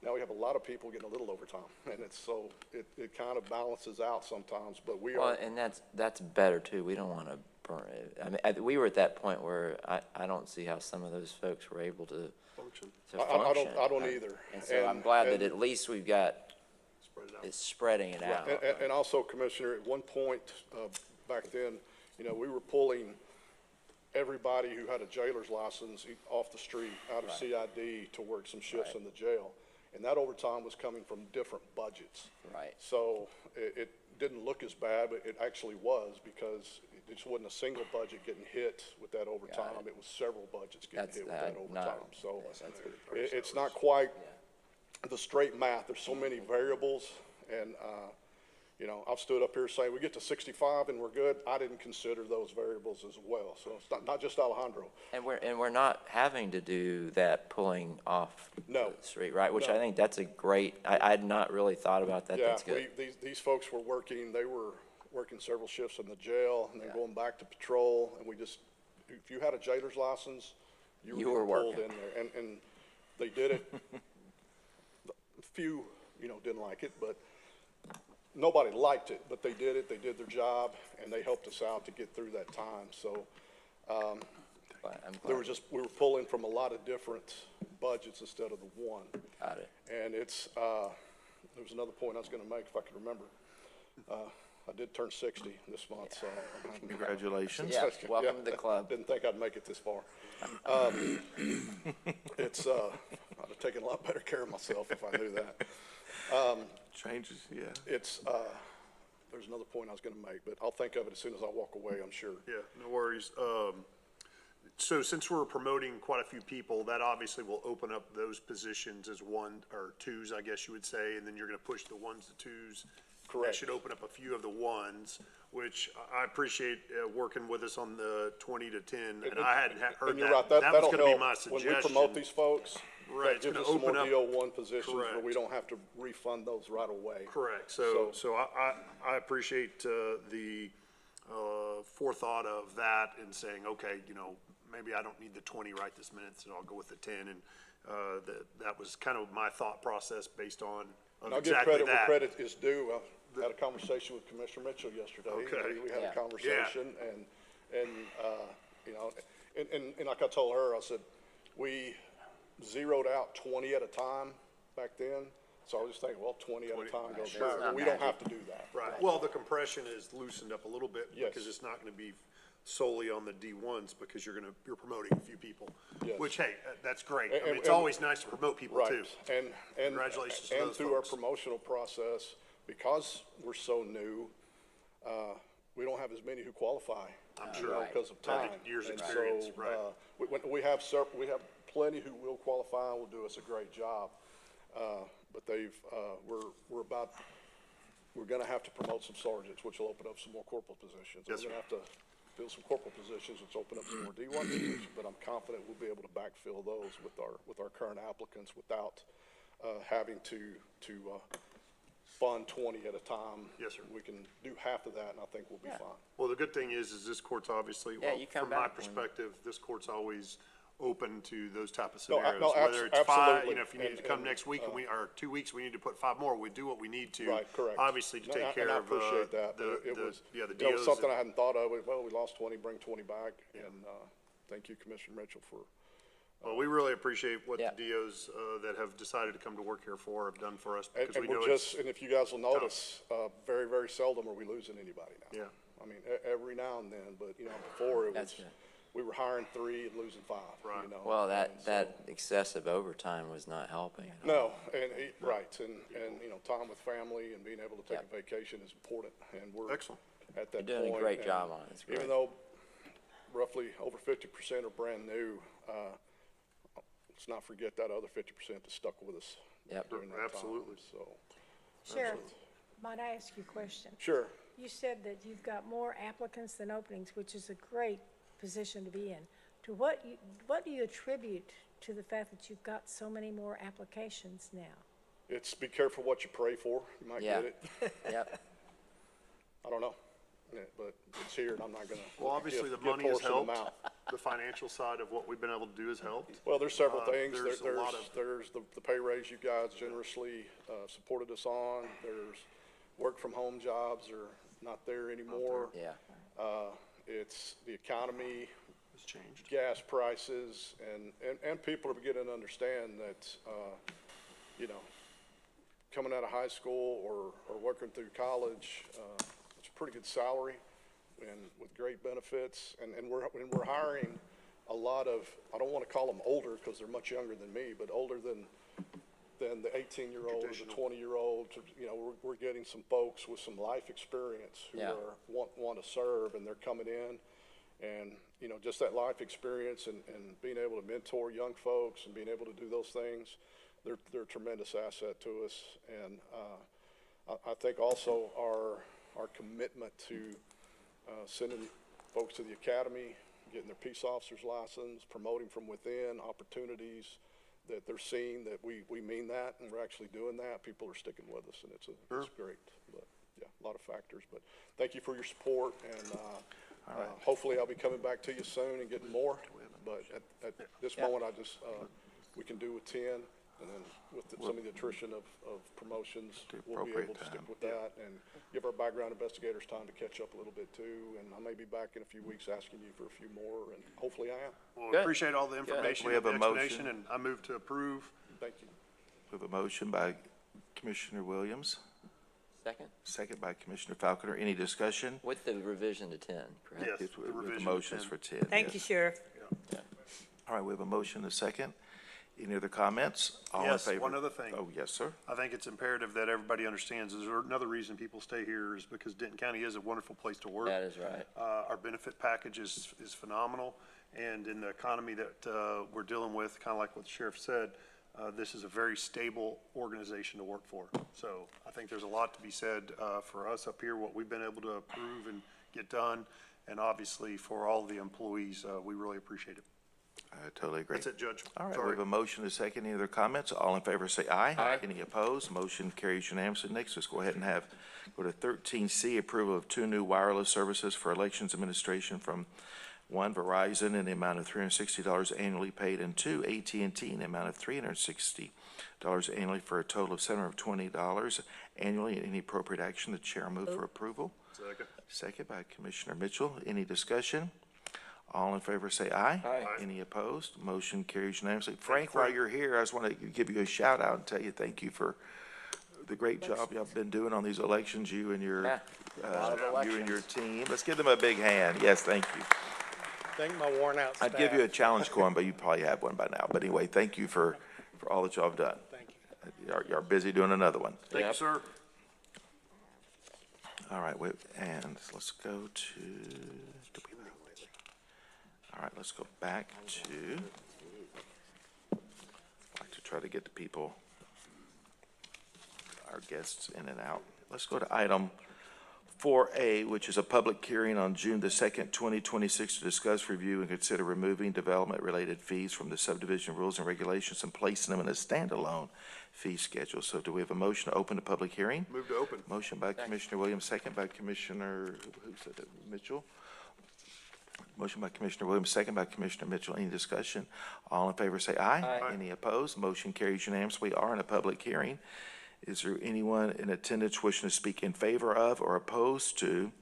Now we have a lot of people getting a little overtime. And it kind of balances out sometimes, but we are. Well, and that's better too. We don't want to burn it. I mean, we were at that point where I don't see how some of those folks were able to function. I don't either. And so I'm glad that at least we've got, it's spreading it out. And also, Commissioner, at one point back then, we were pulling everybody who had a jailer's license off the street out of CID to work some shifts in the jail. and that overtime was coming from different budgets. Right. So it didn't look as bad, but it actually was, because it just wasn't a single budget getting hit with that overtime. It was several budgets getting That's, hit with that not- overtime. So yes, that's good. it's not quite the straight math. There's so many variables, and, you know, I've stood up here saying we get to 65 and we're good. I didn't consider those variables as well. So it's not just Alejandro. And we're not having to do that pulling off No. the street, right? Which No. I think that's a great, I'd not really thought about that. Yeah, That's good. these folks were working, they were working several shifts in the jail and then going back to patrol. And we just, if you had a jailer's license, you You were were pulled working. in there. And they did it. A few, you know, didn't like it, but nobody liked it, but they did it. They did their job, and they helped us out to get through that time. So I'm there glad. was just, we were pulling from a lot of different budgets instead of the one. Got it. And it's, there was another point I was gonna make, if I could remember. I did turn 60 this month, so. Congratulations. Yeah, welcome to the club. Didn't think I'd make it this far. It's, I'd have taken a lot better care of myself if I knew that. Changes, yeah. It's, there's another point I was gonna make, but I'll think of it as soon as I walk away, I'm sure. Yeah, no worries. So since we're promoting quite a few people, that obviously will open up those positions as one or twos, I guess you would say, and then you're gonna push the ones to twos. Correct. That should open up a few of the ones, which I appreciate working with us on the 20 to 10, and I hadn't heard And you're that. right, That was that'll gonna be help. my When suggestion. we promote these folks, Right, that it's gives gonna us some more open up- DO1 positions where we Correct. don't have to refund those right away. Correct. So I appreciate the forethought of that and saying, okay, you know, maybe I don't need the 20 right this minute, so I'll go with the 10. And that was kind of my thought process based on And I'll give exactly credit where that. credit is due. I had a conversation with Commissioner Mitchell yesterday. Okay. We had Yeah. a conversation, and you know, and like I told her, I said, we zeroed out 20 at a time back then. So I was just thinking, well, 20 at a time goes Sure. by. Not We don't magic. have to do that. Right. Well, the compression is loosened up a little bit Yes. because it's not going to be solely on the D1s because you're promoting a few people. Yes. Which, hey, that's great. I And- mean, it's and- always nice to promote people Right, too. and Congratulations to and those through our folks. promotional process, because we're so new, we don't have as many who qualify. I'm you sure. know, Right. because of Right. time. Years' And experience, so, right. we have we have plenty who will qualify and will do us a great job. But we're gonna have to promote some sergeants, which will open up some more corporal positions. Yes, We're gonna have to fill some corporal positions, which open up some more D1 positions, but I'm confident we'll be able to backfill those with our current applicants without, having to fund 20 at a time. Yes, sir. We can do half of that, and I think we'll be fine. Well, the good thing is this court's obviously, Yeah, well, you come from my back when- perspective, this court's always open to those type of No, scenarios. no, Whether it's five, absolutely. you know, if you need to come And, next week or 2 weeks, we need to put 5 more, we do what we need to. Right, correct. Obviously, to No, take care and I of, appreciate that, but it was, yeah, the you know, it was DOs. something I hadn't thought of. Well, we lost 20, bring 20 back, and, thank you, Commissioner Mitchell, for, Well, we really appreciate what the Yeah. DOs that have decided to come to work here for have done for us and because we know we're it's. just, and if you guys will notice, very, very seldom are we losing anybody now. Yeah. I mean, every now and then, but, you know, before it That's was, good. we were hiring 3 and losing 5, Right. you know. Well, and so- that excessive overtime was not helping at all. No, right, and, you know, time with family and being able to take a Yep. vacation is important, and we're Excellent. at that point. You're doing a great and job on it. It's great. Even though roughly over 50% are brand new, let's not forget that other 50% that stuck with us Yep. during that time. Absolutely. So, Sheriff, might I ask you a question? sure. You said that you've got more applicants than openings, which is a great position to be in. What do you attribute to the fact that you've got so many more applications now? It's be careful what you pray for. You might Yeah. get it. Yep. I don't know. Yeah, but it's here, and I'm not gonna. Well, obviously, the give money has horse in the helped. mouth. The financial side of what we've been able to do has helped. Well, there's several things. there's a lot of- There's the pay raise you guys generously supported us on. There's work from home jobs are not there anymore. Yeah. It's the economy, It's changed. gas prices, and people are beginning to understand that, you know, coming out of high school or working through college, it's a pretty good salary and with great benefits. And we're hiring a lot of, I don't want to call them older because they're much younger than me, but older than than the 18-year-old or the 20-year-old. You know, we're getting some folks with some life experience who Yeah. want to serve, and they're coming in. And, you know, just that life experience and being able to mentor young folks and being able to do those things, they're a tremendous asset to us. And I think also our commitment to sending folks to the academy, getting their peace officer's license, promoting from within, opportunities that they're seeing that we mean that, and we're actually doing that. People are sticking with us, and it's great. But yeah, a lot of factors. But thank you for your support, and hopefully I'll be coming back to you soon and getting more. But at this moment, we can do with 10, and then with some of the attrition of promotions, we'll be able to stick with that and give our background investigators time to catch up a little bit too. And I may be back in a few weeks asking you for a few more, and hopefully I am. Well, Good. appreciate all the information We and have the a motion. explanation, and I move to approve. Thank you. We have a motion by Commissioner Williams, Second? second by Commissioner Falconer. Any discussion? With the revision to 10, correct? Yes, With the the revision to motions 10. for 10. Thank yes. you, Sheriff. All right, we have a motion and a second. Any other comments? All in Yes, favor? one other thing. Oh, yes, sir. I think it's imperative that everybody understands, there's another reason people stay here is because Denton County is a wonderful place to work. That is right. Our benefit package is phenomenal, and in the economy that we're dealing with, kind of like what the sheriff said, this is a very stable organization to work for. So I think there's a lot to be said for us up here, what we've been able to approve and get done, and obviously for all the employees, we really appreciate it. I totally agree. That's it, Judge. All right, we Sorry. have a motion and a second. Any other comments? All in favor say aye. Aye. Any opposed? Motion carries unanimously. Next, let's go ahead and go to 13C, approval of 2 new wireless services for Elections Administration from 1, Verizon in the amount of $360 annually paid, and 2, AT&T in the amount of $360 annually for a total of $720 annually. Any appropriate action, the chair will move for approval. Second. Second by Commissioner Mitchell. Any discussion? All in favor say aye. Aye. Any opposed? Motion carries unanimously. Frank, while you're here, I just want to give you a shout out and tell you thank you for the great job y'all been doing on these elections, you and your, Yeah, a lot of you and your team. Let's give them a big hand. Yes, thank you. Thank my worn out staff. I'd give you a challenge coin, but you probably have one by now. But anyway, thank you for all that y'all have done. Thank you. You're busy doing another one. Thank you, Yep. sir. All right, and let's go to, all right, let's go back to, I like to try to get the people, our guests in and out. Let's go to item 4A, which is a public hearing on June the 2nd, 2026, to discuss, review, and consider removing development-related fees from the subdivision rules and regulations and placing them in a standalone fee schedule. So do we have a motion to open the public hearing? Move to open. Motion by Commissioner Williams, second by Commissioner, who said it, Mitchell? Motion by Commissioner Williams, second by Commissioner Mitchell. Any discussion? All in favor say aye. Aye. Any opposed? Motion carries unanimously. We are in a public hearing. Is there anyone in attendance wishing to speak in favor of or opposed to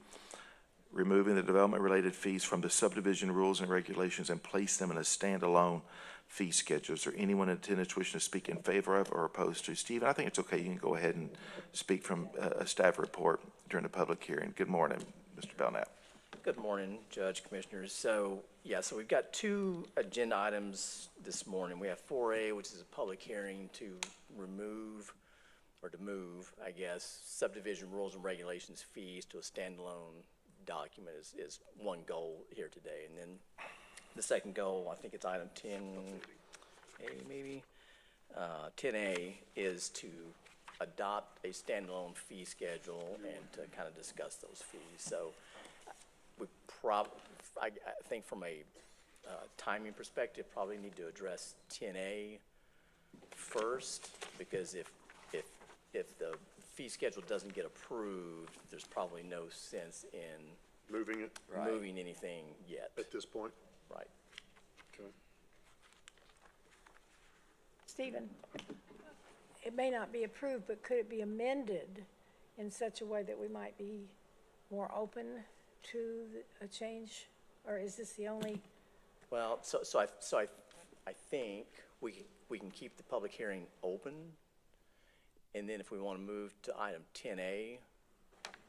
removing the development-related fees from the subdivision rules and regulations and place them in a standalone fee schedule? Is there anyone in attendance wishing to speak in favor of or opposed to? Stephen, I think it's okay. You can go ahead and speak from a staff report during the public hearing. Good morning, Mr. Belknap. Good morning, Judge, Commissioners. So we've got 2 agenda items this morning. We have 4A, which is a public hearing to remove, or to move, I guess, subdivision rules and regulations fees to a standalone document is one goal here today. And then the second goal, I think it's item 10A maybe, 10A is to adopt a standalone fee schedule and to kind of discuss those fees. So I think from a timing perspective, probably need to address 10A first, because if the fee schedule doesn't get approved, there's probably no sense in Moving it moving anything yet. at this point. Right. Okay. Stephen, it may not be approved, but could it be amended in such a way that we might be more open to a change? Or is this the only? Well, so I think we can keep the public hearing open, and then if we want to move to item 10A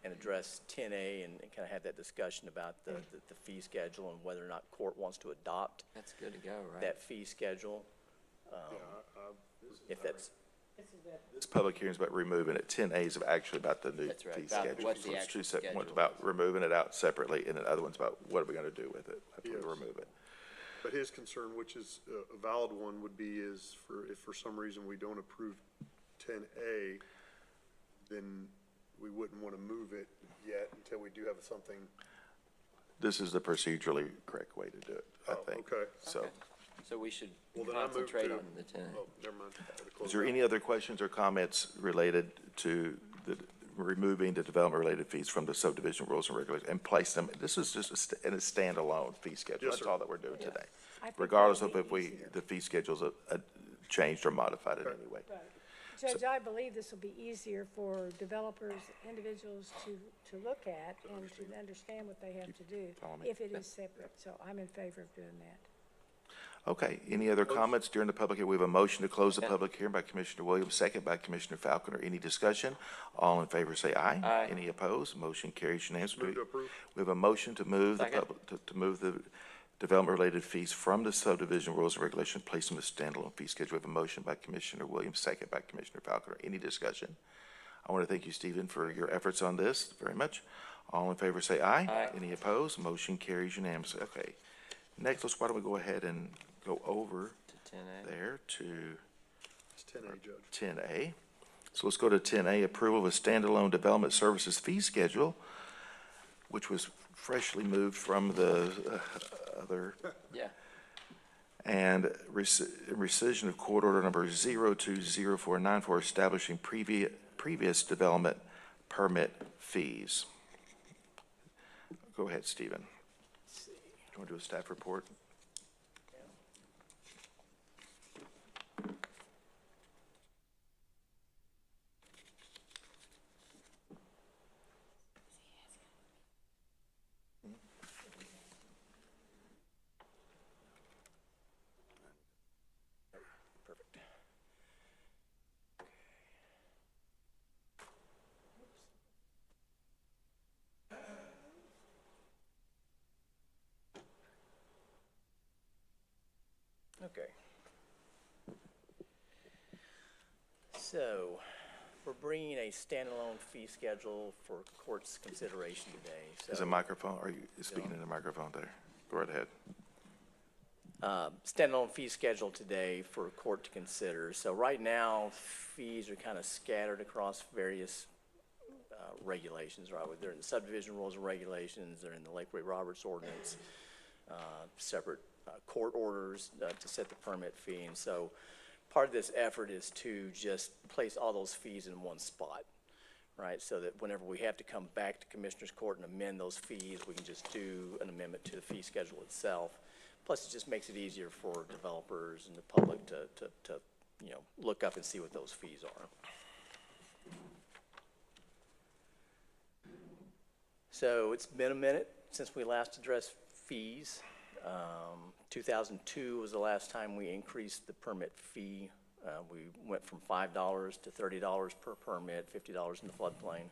and address 10A and kind of have that discussion about the fee schedule and whether or not court wants to adopt That's good to go, right? that fee schedule, if that's This public hearing is about removing it. 10A is actually about the new That's right, fee about schedule. what the So it's actual two separate ones schedule about removing it out separately, and the other one's about what are we gonna do with it after we Yes. remove it. But his concern, which is a valid one, would be is if for some reason we don't approve 10A, then we wouldn't want to move it yet until we do have something. This is the procedurally correct way to do it, I Oh, think. okay. So, So we should Well, then I move concentrate to. on the 10A. Oh, never mind. I had to close is there that. any other questions or comments related to the, removing the development-related fees from the subdivision rules and regulations and place them, this is just in a standalone fee schedule. Yes, That's sir. all that we're doing today. I think Regardless that'd of be if easier. the fee schedule's changed or modified in any way. Right. Judge, I believe this will be easier for developers, individuals to look at and to understand what they have to do follow me? if it is separate. So I'm in favor of doing that. Okay, any other comments during the public hearing? We have a motion to close the public hearing by Commissioner Williams, second by Commissioner Falconer. Any discussion? All in favor say aye. Aye. Any opposed? Motion carries unanimously. Move to approve. We have a motion to move the Second. to move the development-related fees from the subdivision rules and regulations, place them as standalone fee schedule. We have a motion by Commissioner Williams, second by Commissioner Falconer. Any discussion? I want to thank you, Stephen, for your efforts on this very much. All in favor say aye. Aye. Any opposed? Motion carries unanimously. Okay. Next, why don't we go ahead and go over To 10A. there to It's 10A, Judge. 10A. So let's go to 10A, approval of a standalone development services fee schedule, which was freshly moved from the other, Yeah. and rescission of court order number 020494 establishing previous development permit fees. Go ahead, Stephen. Do you want to do a staff report? Perfect. Okay. So, we're bringing a standalone fee schedule for court's consideration today. Is a microphone, are you speaking in the microphone there? Go right ahead. Standalone fee schedule today for court to consider. So right now, fees are kind of scattered across various regulations, right? They're in the subdivision rules and regulations, they're in the Lake Ray Roberts ordinance, separate court orders to set the permit fee. And so part of this effort is to just place all those fees in one spot, right? So that whenever we have to come back to Commissioner's Court and amend those fees, we can just do an amendment to the fee schedule itself. Plus, it just makes it easier for developers and the public to you know, look up and see what those fees are. So it's been a minute since we last addressed fees. 2002 was the last time we increased the permit fee. We went from $5 to $30 per permit, $50 in the floodplain.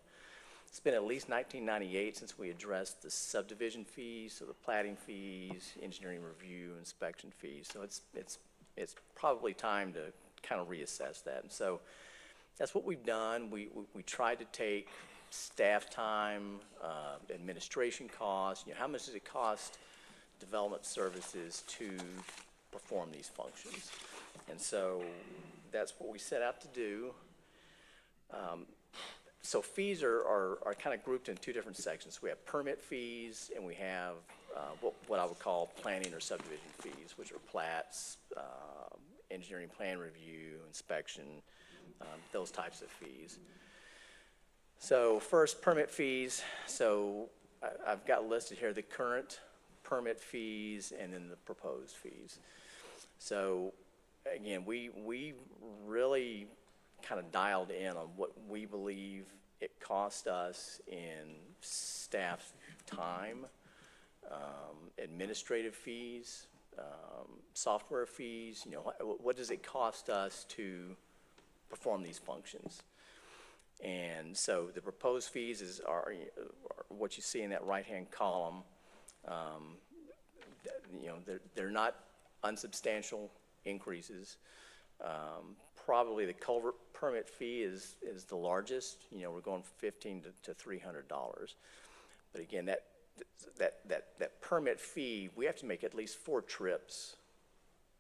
It's been at least 1998 since we addressed the subdivision fees, so the platting fees, engineering review, inspection fees. So it's probably time to kind of reassess that. And so that's what we've done. We tried to take staff time, administration costs, you know, how much does it cost development services to perform these functions? And so that's what we set out to do. So fees are kind of grouped in two different sections. We have permit fees and we have what I would call planning or subdivision fees, which are plats, engineering plan review, inspection, those types of fees. So first, permit fees. So I've got listed here the current permit fees and then the proposed fees. So again, we really kind of dialed in on what we believe it cost us in staff time, administrative fees, software fees. You know, what does it cost us to perform these functions? And so the proposed fees are what you see in that right-hand column. You know, they're not unsubstantial increases. probably the culvert permit fee is the largest. You know, we're going from $15 to $300. But again, that permit fee, we have to make at least 4 trips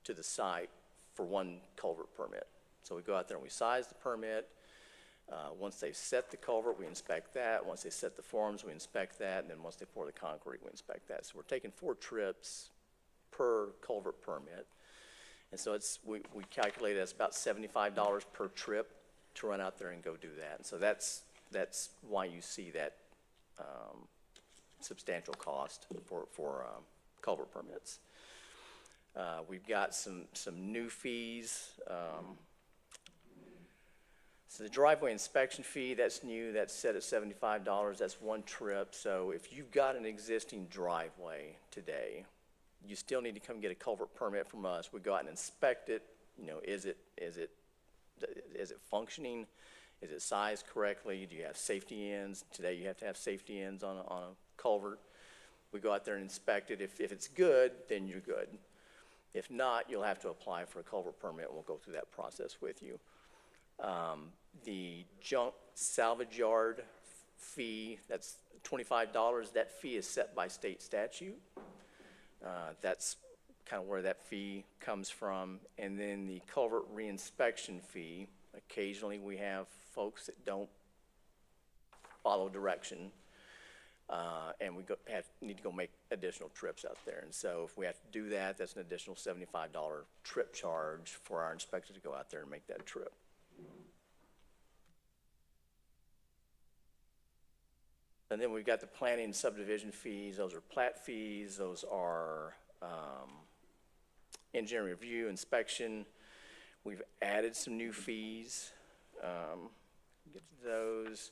to the site for one culvert permit. So we go out there and we size the permit. Once they've set the culvert, we inspect that. Once they set the forms, we inspect that. And then once they pour the concrete, we inspect that. So we're taking 4 trips per culvert permit. And so we calculate it's about $75 per trip to run out there and go do that. And so that's why you see that substantial cost for culvert permits. We've got some new fees. So the driveway inspection fee, that's new, that's set at $75, that's one trip. So if you've got an existing driveway today, you still need to come get a culvert permit from us. We go out and inspect it. You know, is it functioning? Is it sized correctly? Do you have safety ends? Today you have to have safety ends on a culvert. We go out there and inspect it. If it's good, then you're good. If not, you'll have to apply for a culvert permit. We'll go through that process with you. The junk salvage yard fee, that's $25. That fee is set by state statute. That's kind of where that fee comes from. And then the culvert reinspection fee, occasionally we have folks that don't follow direction, and we need to go make additional trips out there. And so if we have to do that, that's an additional $75 trip charge for our inspector to go out there and make that trip. And then we've got the planning and subdivision fees. Those are plat fees. Those are engineering review, inspection. We've added some new fees. Get to those.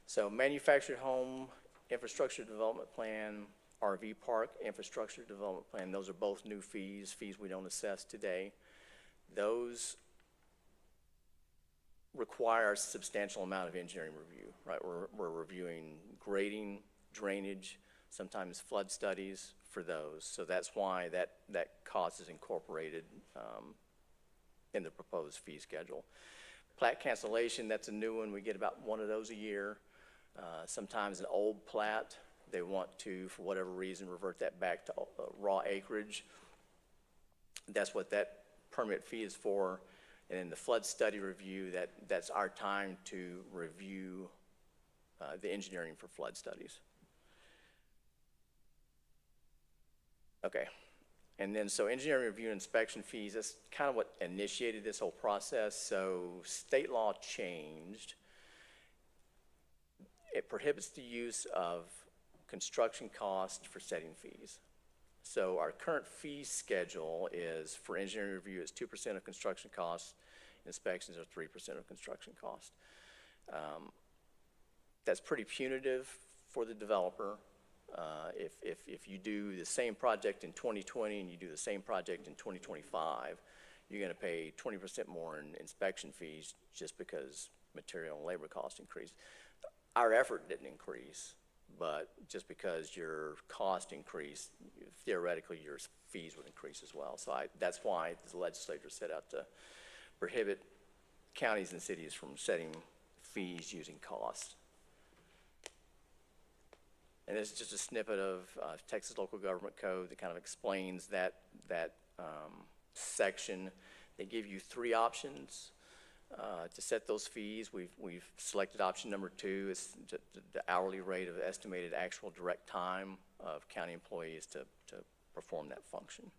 So manufactured home infrastructure development plan, RV park infrastructure development plan. Those are both new fees we don't assess today. Those require a substantial amount of engineering review, right? We're reviewing grading, drainage, sometimes flood studies for those. So that's why that cost is incorporated in the proposed fee schedule. Plat cancellation, that's a new one. We get about one of those a year. Sometimes an old plat, they want to, for whatever reason, revert that back to raw acreage. That's what that permit fee is for. And in the flood study review, that's our time to review the engineering for flood studies. Okay. And then, so engineering review and inspection fees, that's kind of what initiated this whole process. So state law changed. It prohibits the use of construction costs for setting fees. So our current fee schedule is, for engineering review, it's 2% of construction costs. Inspections are 3% of construction costs. That's pretty punitive for the developer. If you do the same project in 2020 and you do the same project in 2025, you're going to pay 20% more in inspection fees just because material and labor costs increase. Our effort didn't increase, but just because your cost increased, theoretically your fees would increase as well. So that's why the legislature set out to prohibit counties and cities from setting fees using cost. And this is just a snippet of Texas Local Government Code that kind of explains that section. They give you 3 options to set those fees. We've selected option number 2. It's the hourly rate of estimated actual direct time of county employees to perform that function.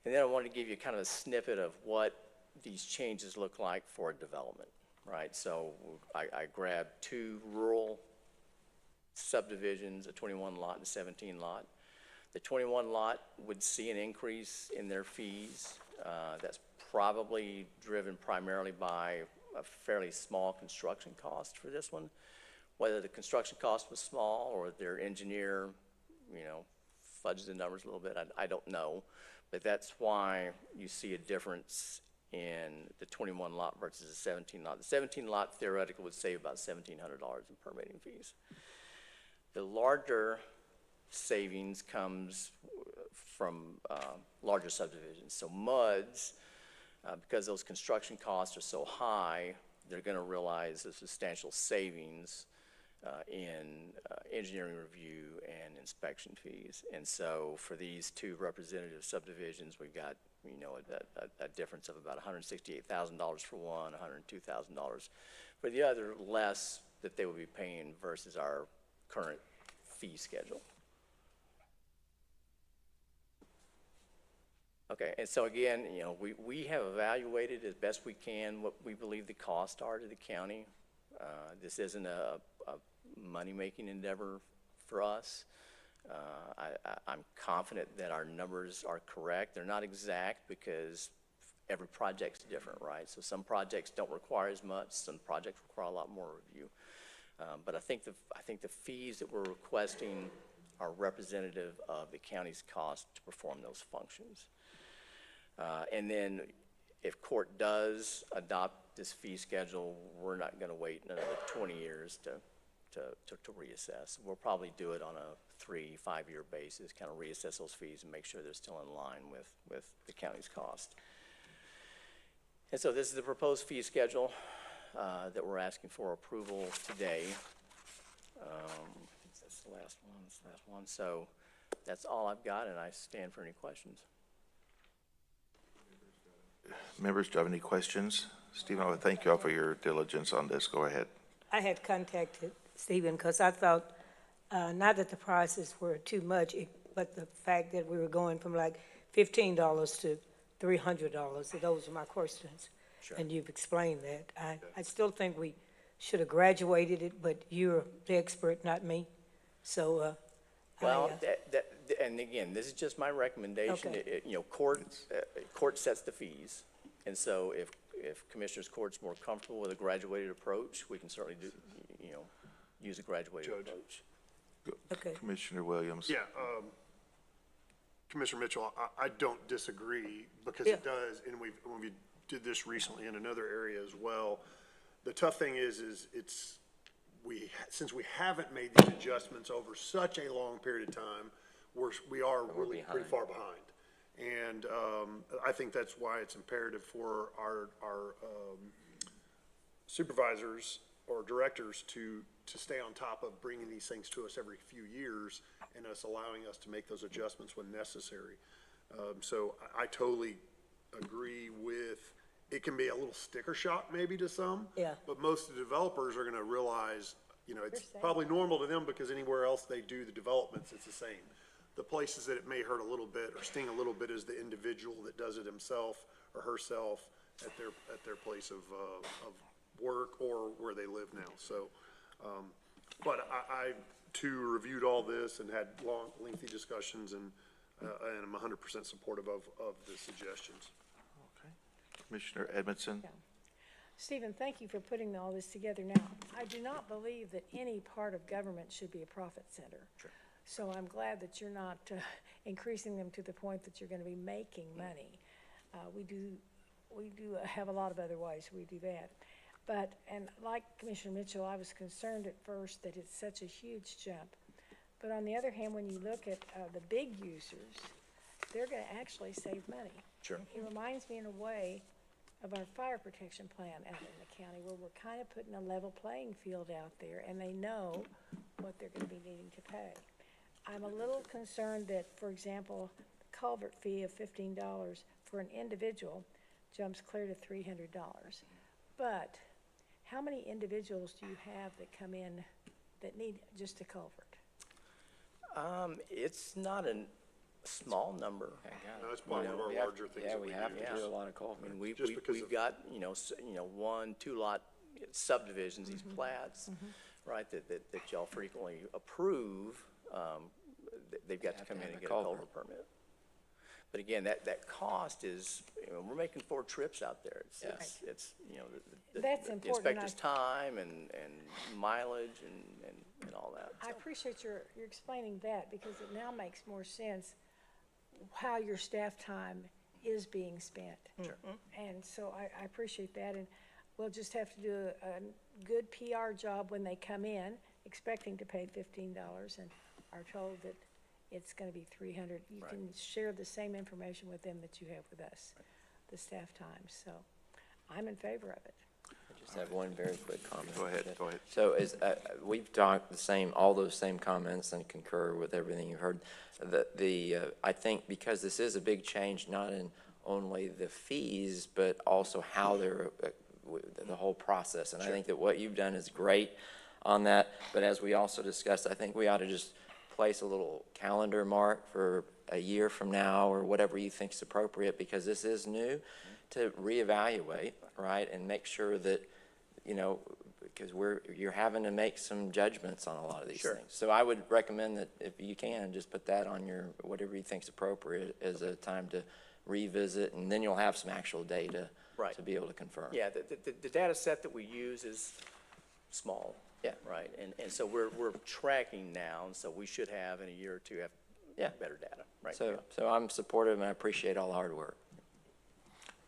And then I wanted to give you kind of a snippet of what these changes look like for a development, right? So I grabbed 2 rural subdivisions, a 21 lot and a 17 lot. The 21 lot would see an increase in their fees. That's probably driven primarily by a fairly small construction cost for this one. Whether the construction cost was small or their engineer, fudged the numbers a little bit, I don't know. But that's why you see a difference in the 21 lot versus the 17 lot. The 17 lot theoretically would save about $1,700 in permitting fees. The larger savings comes from larger subdivisions. So MUDs, because those construction costs are so high, they're going to realize a substantial savings in engineering review and inspection fees. And so for these two representative subdivisions, we've got, you know, a difference of about $168,000 for one, $102,000 for the other, less that they would be paying versus our current fee schedule. Okay, and so again, you know, we have evaluated as best we can what we believe the costs are to the county. This isn't a money-making endeavor for us. I'm confident that our numbers are correct. They're not exact because every project's different, right? So some projects don't require as much, some projects require a lot more review. But I think the fees that we're requesting are representative of the county's cost to perform those functions. And then if court does adopt this fee schedule, we're not going to wait another 20 years to reassess. We'll probably do it on a 3-5 year basis, kind of reassess those fees and make sure they're still in line with the county's cost. And so this is the proposed fee schedule that we're asking for approval today. I think that's the last one. That's the last one. So that's all I've got, and I stand for any questions. Members, do you have any questions? Stephen, I would thank you all for your diligence on this. Go ahead. I had contacted Stephen because I thought, not that the prices were too much, but the fact that we were going from like $15 to $300. So those are my questions. Sure. And you've explained that. I still think we should have graduated it, but you're the expert, not me. So, Well, and again, this is just my recommendation. Okay. You know, court sets the fees, and so if Commissioners Court's more comfortable with a graduated approach, we can certainly do, you know, use a graduated approach. Okay. Commissioner Williams. Yeah, Commissioner Mitchell, I don't disagree because Yeah. it does, and when we did this recently in another area as well. The tough thing is since we haven't made these adjustments over such a long period of time, we are really pretty far behind. And I think that's why it's imperative for our supervisors or directors to stay on top of bringing these things to us every few years and us allowing us to make those adjustments when necessary. So I totally agree with, it can be a little sticker shock maybe to some. Yeah. But most of the developers are gonna realize, you know, it's probably normal to them because anywhere else they do the developments, it's the same. The places that it may hurt a little bit or sting a little bit is the individual that does it himself or herself at their place of work or where they live now. So, but I too reviewed all this and had lengthy discussions and I'm 100% supportive of the suggestions. Okay. Commissioner Edmondson. Yeah. Stephen, thank you for putting all this together. Now, I do not believe that any part of government should be a profit center. Sure. So I'm glad that you're not increasing them to the point that you're going to be making money. We do have a lot of other ways we do that. But, and like Commissioner Mitchell, I was concerned at first that it's such a huge jump. But on the other hand, when you look at the big users, they're going to actually save money. Sure. It reminds me in a way of our fire protection plan out in the county, where we're kind of putting a level playing field out there, and they know what they're going to be needing to pay. I'm a little concerned that, for example, the culvert fee of $15 for an individual jumps clear to $300. But how many individuals do you have that come in that need just a culvert? It's not a small number. No, it's probably one of our larger things that we do. have to do a lot of culverts. I mean, Just because we've of- got, 1-2 lot subdivisions, these plats, right, that y'all frequently approve. They've got to come in and get a culvert permit. But again, that cost is, we're making 4 trips out there. It's That's the important. inspector's time and mileage and all that. I appreciate you're explaining that, because it now makes more sense how your staff time is being spent. Sure. And so I appreciate that, and we'll just have to do a good PR job when they come in, expecting to pay $15, and are told that it's gonna be 300. You can share the same information with them that you have with us, the staff time, so I'm in favor of it. I just have one very quick comment. Go ahead, go ahead. So we've talked all those same comments and concur with everything you heard. I think because this is a big change, not in only the fees, but also how they're, the whole process. And I think that what you've done is great on that. But as we also discussed, I think we ought to just place a little calendar mark for a year from now or whatever you think is appropriate, because this is new, to reevaluate, right, and make sure that, because you're having to make some judgments on a lot of these things. So I would recommend that if you can, just put that on your, whatever you think is appropriate as a time to revisit, and then you'll have some actual data to be able to confirm. Yeah, the data set that we use is small. Yeah. Right, and so we're tracking now, and so we should have in a year or two have better data, right? So I'm supportive, and I appreciate all the hard work.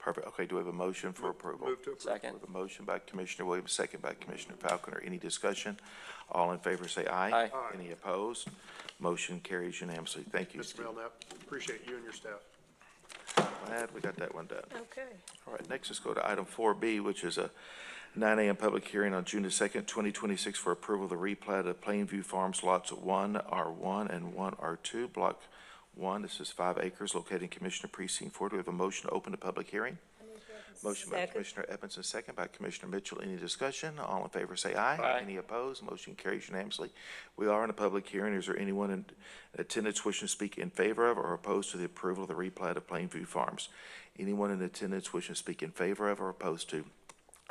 Perfect. Okay, do we have a motion for approval? Move to approve. Second. We have a motion by Commissioner Williams, second by Commissioner Falconer. Any discussion? All in favor say aye. Aye. Aye. Any opposed? Motion carries unanimously. Thank you, Mr. Steve. Belknap, appreciate you and your staff. Glad we got that one done. Okay. All right, next let's go to item 4B, which is a 9 a.m. public hearing on June the 2nd, 2026 for approval of the replat of Plainview Farms lots 1R1 and 1R2, Block 1. This is 5 acres located in Commissioner Precinct 4. Do we have a motion to open the public hearing? Motion by Second. Commissioner Edmondson, second by Commissioner Mitchell. Any discussion? All in favor say aye. Aye. Any opposed? Motion carries unanimously. We are in a public hearing. Is there anyone in attendance wishing to speak in favor of or opposed to the approval of the replat of Plainview Farms? Anyone in attendance wishing to speak in favor of or opposed to?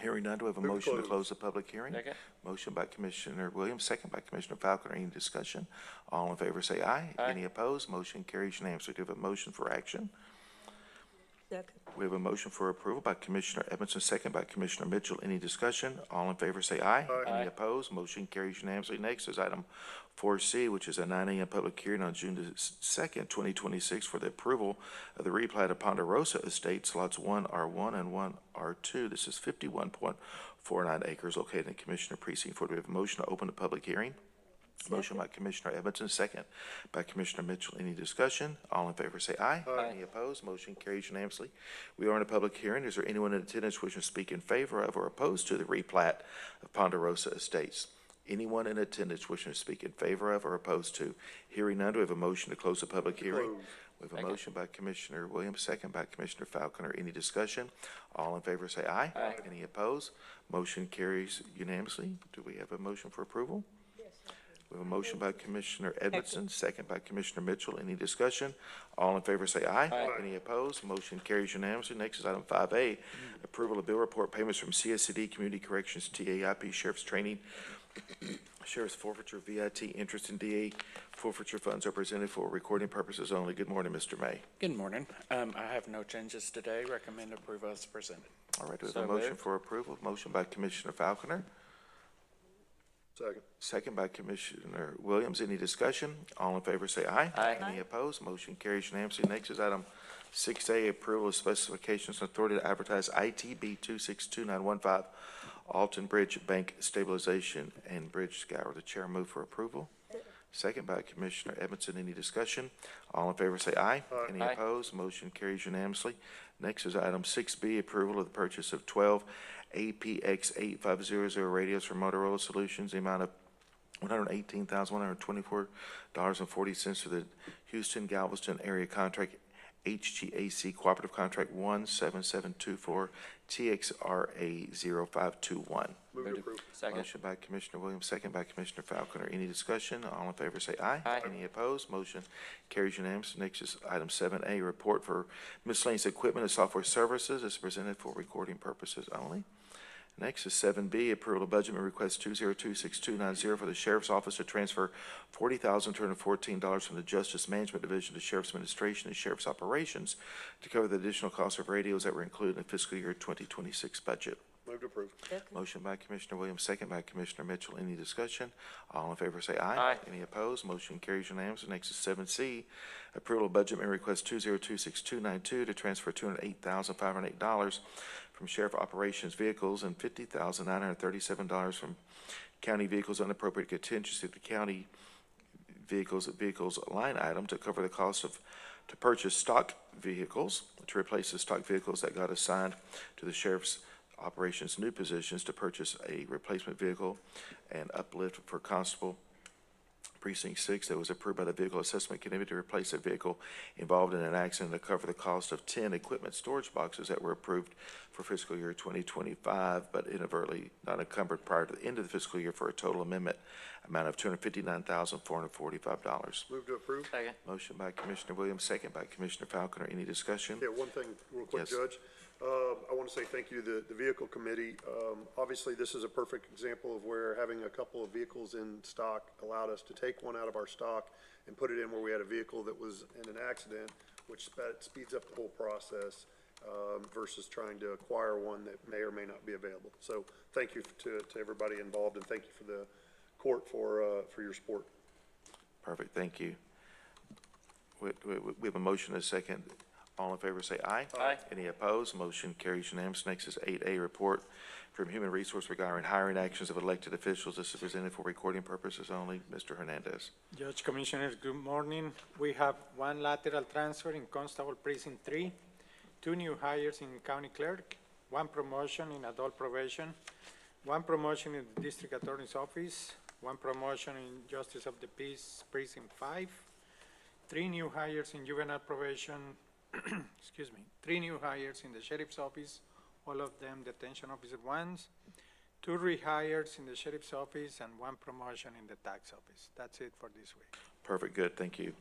Hearing none, do we have a Move to motion to close. close the public hearing? Second. Motion by Commissioner Williams, second by Commissioner Falconer. Any discussion? All in favor say aye. Aye. Any opposed? Motion carries unanimously. Do we have a motion for action? Second. We have a motion for approval by Commissioner Edmondson, second by Commissioner Mitchell. Any discussion? All in favor say aye. Aye. Any opposed? Motion carries unanimously. Next is item 4C, which is a 9 a.m. public hearing on June the 2nd, 2026 for the approval of the replat of Ponderosa Estates, lots 1R1 and 1R2. This is 51.49 acres located in Commissioner Precinct 4. Do we have a motion to open the public hearing? Motion by Commissioner Edmondson, second by Commissioner Mitchell. Any discussion? All in favor say aye. Aye. Any opposed? Motion carries unanimously. We are in a public hearing. Is there anyone in attendance wishing to speak in favor of or opposed to the replat of Ponderosa Estates? Anyone in attendance wishing to speak in favor of or opposed to? Hearing none, do we have a motion to close the public hearing? We have a Second. motion by Commissioner Williams, second by Commissioner Falconer. Any discussion? All in favor say aye. Aye. Any opposed? Motion carries unanimously. Do we have a motion for approval? We have a motion by Commissioner Edmondson, second by Commissioner Mitchell. Any discussion? All in favor say aye. Aye. Any opposed? Motion carries unanimously. Next is item 5A, approval of bill report payments from CSCD, Community Corrections, TAIP, Sheriff's Training, Sheriff's Forfeiture, VIT, interest in DA forfeiture funds are presented for recording purposes only. Good morning, Mr. May. Good morning. I have no changes today. Recommend approval as presented. All right, do we have So a motion moved. for approval? Motion by Commissioner Falconer, Second. second by Commissioner Williams. Any discussion? All in favor say aye. Aye. Any opposed? Motion carries unanimously. Next is item 6A, approval of specifications and authority to advertise ITB 262915, Alton Bridge Bank Stabilization and Bridge Scour. The chair move for approval. Second by Commissioner Edmondson. Any discussion? All in favor say aye. Any Aye. opposed? Motion carries unanimously. Next is item 6B, approval of the purchase of 12 APX 8500 radios from Motorola Solutions, the amount of $118,124.40 for the Houston Galveston Area Contract HGAC Cooperative Contract 17724 TXRA 0521. Move to approve. Second. Motion by Commissioner Williams, second by Commissioner Falconer. Any discussion? All in favor say aye. Aye. Any opposed? Motion carries unanimously. Next is item 7A, report for miscellaneous equipment and software services. This is presented for recording purposes only. Next is 7B, approval of budget amendment request 2026290 for the Sheriff's Office to transfer $40,214 from the Justice Management Division to Sheriff's Administration and Sheriff's Operations to cover the additional costs of radios that were included in the fiscal year 2026 budget. Move to approve. Motion by Commissioner Williams, second by Commissioner Mitchell. Any discussion? All in favor say aye. Aye. Any opposed? Motion carries unanimously. Next is 7C, approval of budget amendment request 2026292 to transfer $208,508 from Sheriff Operations Vehicles and $50,937 from County Vehicles Unappropriated Contingency to County vehicles line item to cover the cost to purchase stock vehicles, to replace the stock vehicles that got assigned to the sheriff's operations new positions, to purchase a replacement vehicle and uplift for Constable Precinct 6 that was approved by the Vehicle Assessment Committee to replace a vehicle involved in an accident, to cover the cost of 10 equipment storage boxes that were approved for fiscal year 2025, but inadvertently not encumbered prior to the end of the fiscal year, for a total amendment amount of $259,445. Move to approve. Second. Motion by Commissioner Williams, second by Commissioner Falconer. Any discussion? Yeah, one thing real quick, Yes. Judge. I want to say thank you to the Vehicle Committee. Obviously, this is a perfect example of where having a couple of vehicles in stock allowed us to take one out of our stock and put it in where we had a vehicle that was in an accident, which speeds up the whole process versus trying to acquire one that may or may not be available. So thank you to everybody involved, and thank you for the court for your support. Perfect, thank you. We have a motion and a second. All in favor say aye. Aye. Any opposed? Motion carries unanimously. Next is 8A, report from Human Resource regarding hiring actions of elected officials. This is presented for recording purposes only. Mr. Hernandez. Judge, Commissioners, good morning. We have one lateral transfer in Constable Precinct 3, 2 new hires in County Clerk, 1 promotion in Adult Probation, 1 promotion in the District Attorney's Office, 1 promotion in Justice of the Peace Precinct 5, 3 new hires in Juvenile Probation, excuse me, 3 new hires in the Sheriff's Office, all of them detention officer 1s, 2 rehires in the Sheriff's Office, and 1 promotion in the Tax Office. That's it for this week. Perfect, good, thank you.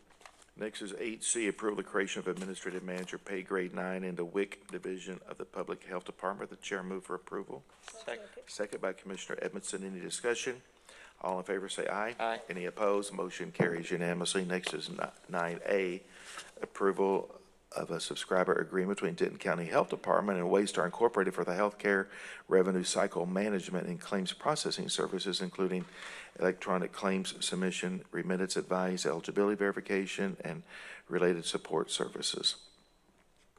Next is 8C, approve the creation of Administrative Manager, pay grade 9 in the WIC Division of the Public Health Department. The chair move for approval. Second. Second by Commissioner Edmondson. Any discussion? All in favor say aye. Aye. Any opposed? Motion carries unanimously. Next is 9A, approval of a subscriber agreement between Denton County Health Department and Waystar Incorporated for the healthcare revenue cycle management and claims processing services, including electronic claims submission, remittance advice, eligibility verification, and related support services.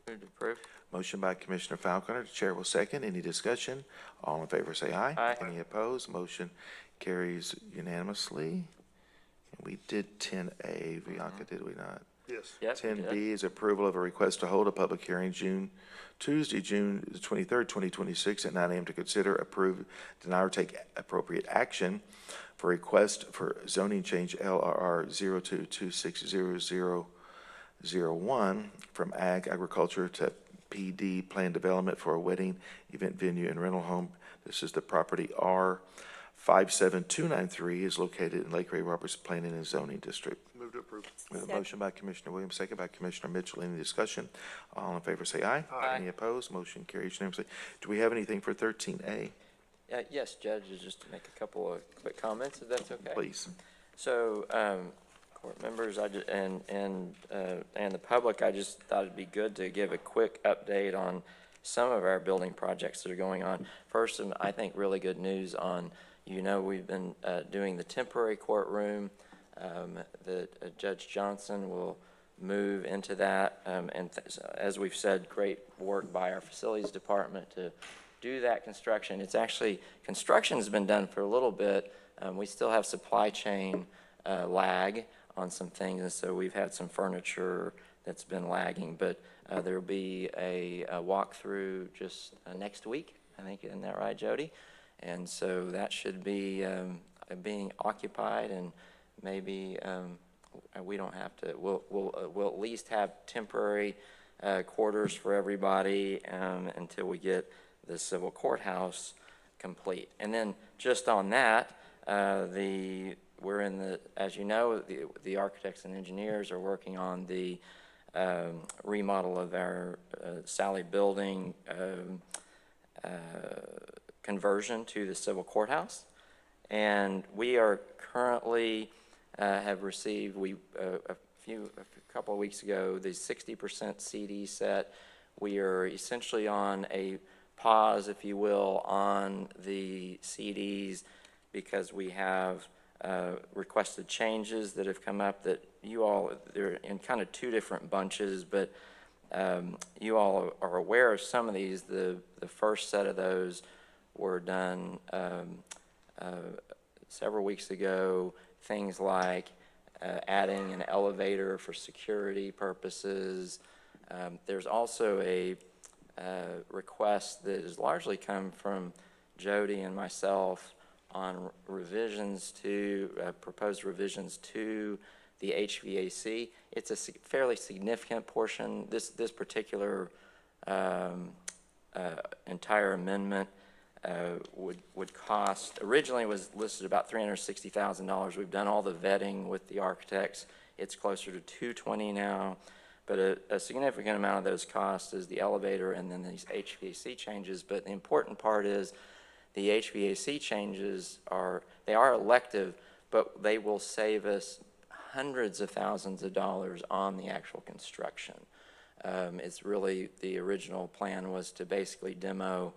Move to approve. Motion by Commissioner Falconer. The chair will second. Any discussion? All in favor say aye. Aye. Any opposed? Motion carries unanimously. And we did 10A, Bianca, did we not? Yes. Yes, we did. 10B is approval of a request to hold a public hearing Tuesday, June 23rd, 2026 at 9 a.m. to consider, approve, deny, or take appropriate action for request for zoning change LRR 02260001 from agriculture to PD plan development for a wedding event venue and rental home. This is the property R57293 is located in Lake Ray Roberts Planning and Zoning District. Move to approve. We have a motion by Commissioner Williams, second by Commissioner Mitchell. Any discussion? All in favor say aye. Aye. Any opposed? Motion carries unanimously. Do we have anything for 13A? Yes, Judge, just to make a couple of quick comments, if that's okay. Please. So, court members, and the public, I just thought it'd be good to give a quick update on some of our building projects that are going on. First, I think really good news on, we've been doing the temporary courtroom. That Judge Johnson will move into that, as we've said, great work by our facilities department to do that construction. It's actually, construction's been done for a little bit. We still have supply chain lag on some things, and so we've had some furniture that's been lagging, but there'll be a walkthrough just next week, I think. Isn't that right, Jody? And so that should be being occupied, and maybe we don't have to, we'll at least have temporary quarters for everybody until we get the civil courthouse complete. And then just on that, we're in the, as you know, the architects and engineers are working on the remodel of our Sally building conversion to the civil courthouse. And we are currently have received, a couple of weeks ago, the 60% CD set. We are essentially on a pause, if you will, on the CDs because we have requested changes that have come up that you all, they're in kind of 2 different bunches, but you all are aware of some of these. The first set of those were done several weeks ago. Things like adding an elevator for security purposes. There's also a request that has largely come from Jody and myself on revisions to, proposed revisions to the HVAC. It's a fairly significant portion. This particular entire amendment would cost, originally was listed about $360,000. We've done all the vetting with the architects. It's closer to $220,000 now, but a significant amount of those costs is the elevator and then these HVAC changes. But the important part is the HVAC changes are elective, but they will save us hundreds of thousands of dollars on the actual construction. It's really, the original plan was to basically demo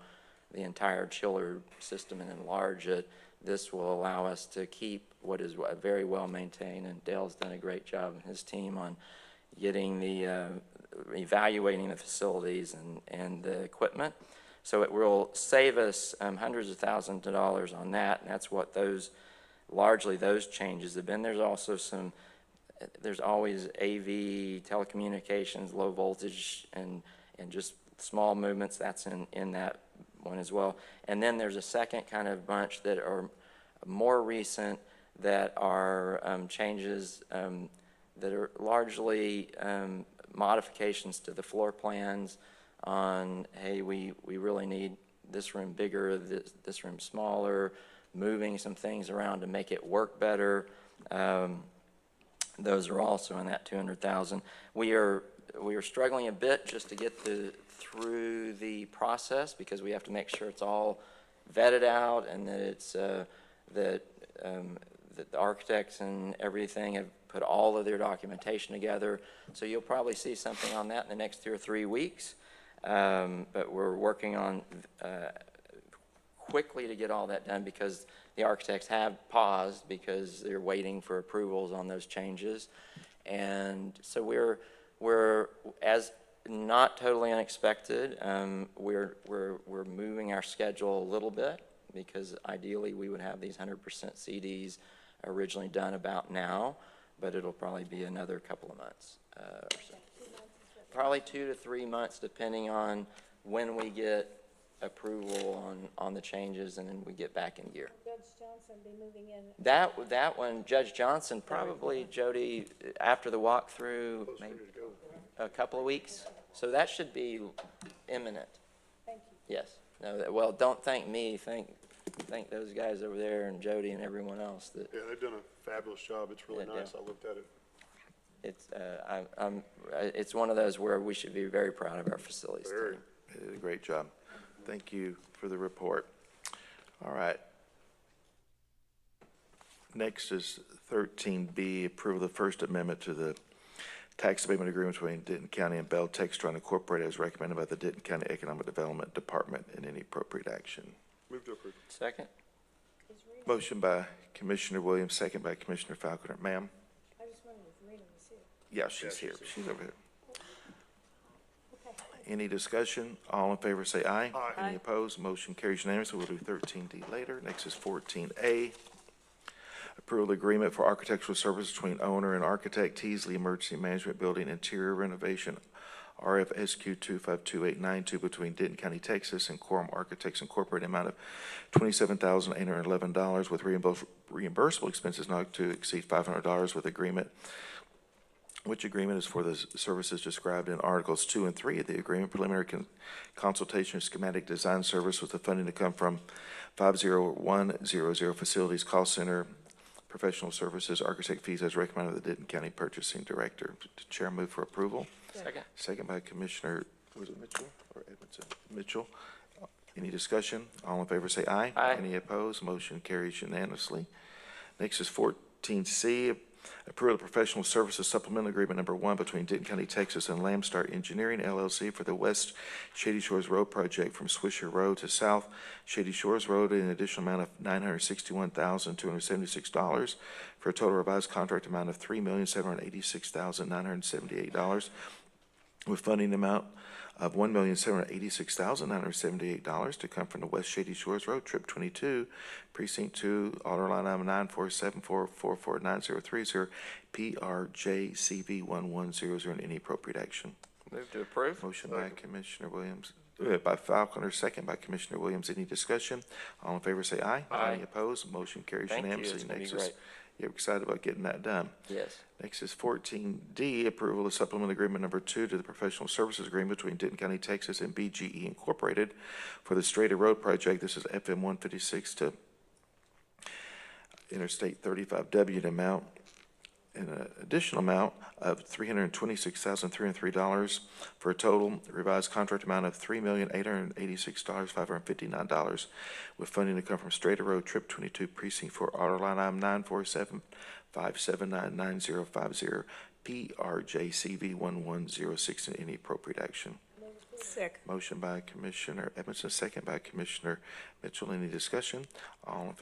the entire chiller system and enlarge it. This will allow us to keep what is very well maintained, and Dale's done a great job and his team on getting the, evaluating the facilities and the equipment. So it will save us hundreds of thousands of dollars on that, and that's what largely those changes have been. There's also there's always AV, telecommunications, low voltage, and just small movements. That's in that one as well. And then there's a second kind of bunch that are more recent that are changes that are largely modifications to the floor plans on, hey, we really need this room bigger, this room smaller, moving some things around to make it work better. Those are also in that $200,000. We are struggling a bit just to get through the process, because we have to make sure it's all vetted out and that it's that the architects and everything have put all of their documentation together. So you'll probably see something on that in the next 2 or 3 weeks. But we're working on quickly to get all that done, because the architects have paused because they're waiting for approvals on those changes. And so we're as not totally unexpected, we're moving our schedule a little bit, because ideally we would have these 100% CDs originally done about now, but it'll probably be another couple of months or so. Probably 2 to 3 months, depending on when we get approval on the changes, and then we get back in gear. Judge Johnson be moving in. That one, Judge Johnson, probably, Jody, after the walkthrough, maybe a couple of weeks. So that should be imminent. Thank you. Yes. No. Well, don't thank me. Thank those guys over there and Jody and everyone else. Yeah, they've done a fabulous job. It's really nice. I looked at it. It's one of those where we should be very proud of our facilities. Very. They did a great job. Thank you for the report. All right. Next is 13B, approval of the First Amendment to the tax abatement agreement between Denton County and Bell Textron Incorporated, as recommended by the Denton County Economic Development Department, and any appropriate action. Move to approve. Second. Motion by Commissioner Williams, second by Commissioner Falconer. Ma'am? I just wondered if Rita was here. Yeah, she's here. She's over here. Any discussion? All in favor say aye. Aye. Any opposed? Motion carries unanimously. We'll do 13D later. Next is 14A. Approval of agreement for architectural services between owner and architect Teasley Emergency Management Building Interior Renovation, RFSQ 252892, between Denton County, Texas and Quorum Architects Incorporated, amount of $27,811 with reimbursable expenses not to exceed $500 with agreement, which agreement is for the services described in Articles 2 and 3 of the agreement. Preliminary consultation of schematic design service with the funding to come from 50100 Facilities Cost Center, professional services, architect fees as recommended by the Denton County Purchasing Director. Chair, move for approval. Second. Second by Commissioner, was it Mitchell or Edmondson? Mitchell. Any discussion? All in favor say aye. Aye. Any opposed? Motion carries unanimously. Next is 14C, approval of professional services supplemental agreement number 1 between Denton County, Texas and Lamstar Engineering LLC for the West Shady Shores Road project from Swisher Road to South Shady Shores Road in an additional amount of $961,276 for a total revised contract amount of $3,786,978. with funding amount of $1,786,978 to come from the West Shady Shores Road Trip 22, Precinct 2, order line number 947444930, PRJCV1100, and any appropriate action. Move to approve. Motion by Commissioner Williams, by Falconer, second by Commissioner Williams. Any discussion? All in favor say aye. Aye. Any opposed? Motion carries Thank you. unanimously. It's gonna be Next is- great. You're excited about getting that done. Yes. Next is 14D, approval of supplement agreement number 2 to the professional services agreement between Denton County, Texas and BGE Incorporated for the Strata Road Project. This is FM 156 to Interstate 35W, an additional amount of $326,303 for a total revised contract amount of $3,886,559, with funding to come from Strata Road Trip 22 Precinct 4, order line item 947-579-9050, PRJCV1106, and any appropriate action. Second. Motion by Commissioner Edmondson, second by Commissioner Mitchell. Any discussion? All in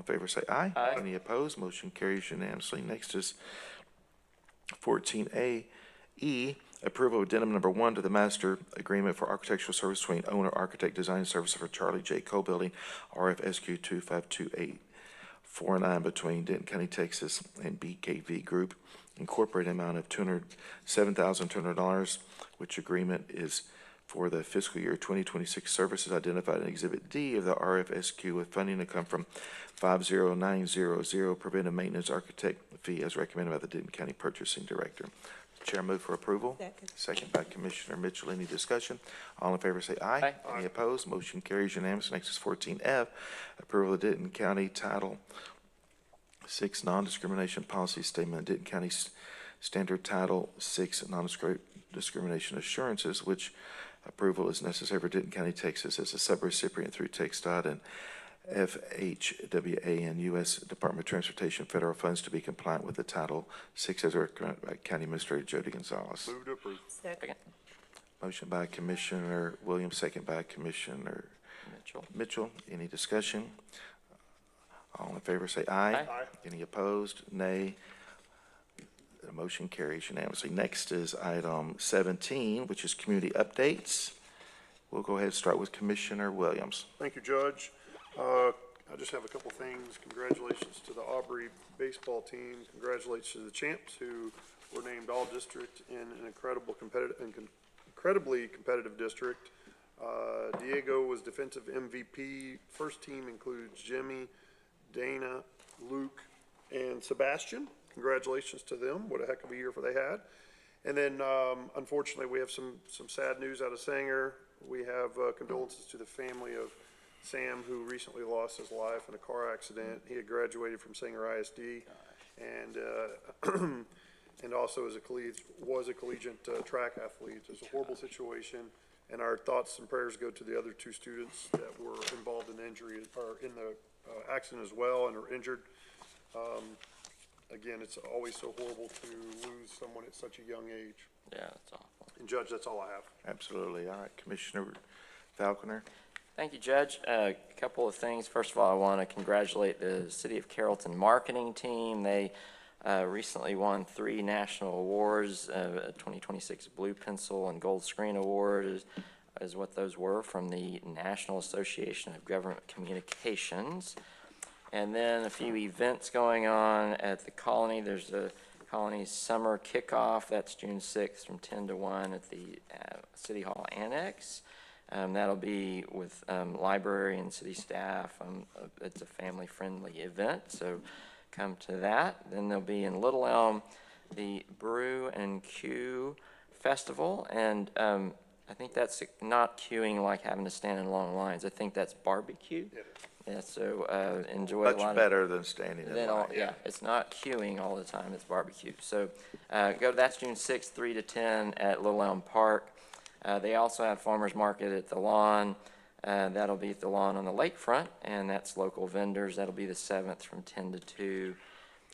favor say aye. Aye. Any opposed? Motion carries unanimously. Next is 14A, E, approval of addendum number 1 to the master agreement for architectural service between owner architect design services for Charlie J. Cole Building, RFSQ 252849, between Denton County, Texas and BKV Group Incorporated, amount of $207,200, which agreement is for the fiscal year 2026 services identified in Exhibit D of the RFSQ, with funding to come from 50900 preventive maintenance architect fee as recommended by the Denton County Purchasing Director. Chair, move for approval. Second. Second by Commissioner Mitchell. Any discussion? All in favor say aye. Aye. Any opposed? Motion carries unanimously. Next is 14F, approval of Denton County Title 6 non-discrimination policy statement, Denton County Standard Title 6 non-discrimination assurances, which approval is necessary for Denton County, Texas as a subrecipient through TxDOT and FHWA and U.S. Department of Transportation federal funds to be compliant with the Title 6 as recommended by County Administrator Jody Gonzalez. Move to approve. Second. Motion by Commissioner Williams, second by Commissioner Mitchell. Any discussion? All in favor say aye. Aye. Any opposed? Nay. The motion carries unanimously. Next is item 17, which is community updates. We'll go ahead and start with Commissioner Williams. Thank you, Judge. I just have a couple things. Congratulations to the Aubrey baseball team. Congratulations to the champs who were named all district in an incredibly competitive district. Diego was defensive MVP. First team includes Jimmy, Dana, Luke, and Sebastian. Congratulations to them. What a heck of a year they had. And then, unfortunately, we have some sad news out of Sanger. We have condolences to the family of Sam, who recently lost his life in a car accident. He had graduated from Sanger ISD, and and also was a collegiate track athlete. It's a horrible situation, and our thoughts and prayers go to the other two students that were involved in injury or in the accident as well and are injured. Again, it's always so horrible to lose someone at such a young age. Yeah, that's awful. And Judge, that's all I have. Absolutely. All right, Commissioner Falconer. Thank you, Judge. A couple of things. First of all, I want to congratulate the City of Carrollton marketing team. They recently won 3 national awards, a 2026 Blue Pencil and Gold Screen Award is what those were from the National Association of Government Communications. And then a few events going on at the Colony. There's a Colony Summer Kickoff. That's June 6th from 10 to 1 at the City Hall Annex. That'll be with library and city staff. It's a family-friendly event, so come to that. Then there'll be in Little Elm the Brew and Q Festival, and I think that's not queuing like having to stand in long lines. I think that's barbecue. Yeah, so enjoy a lot Much better than standing in line. yeah, it's not queuing all the time, it's barbecue. So that's June 6th, 3 to 10 at Little Elm Park. They also have farmers market at the lawn. That'll be at the lawn on the lakefront, and that's local vendors. That'll be the 7th from 10 to 2.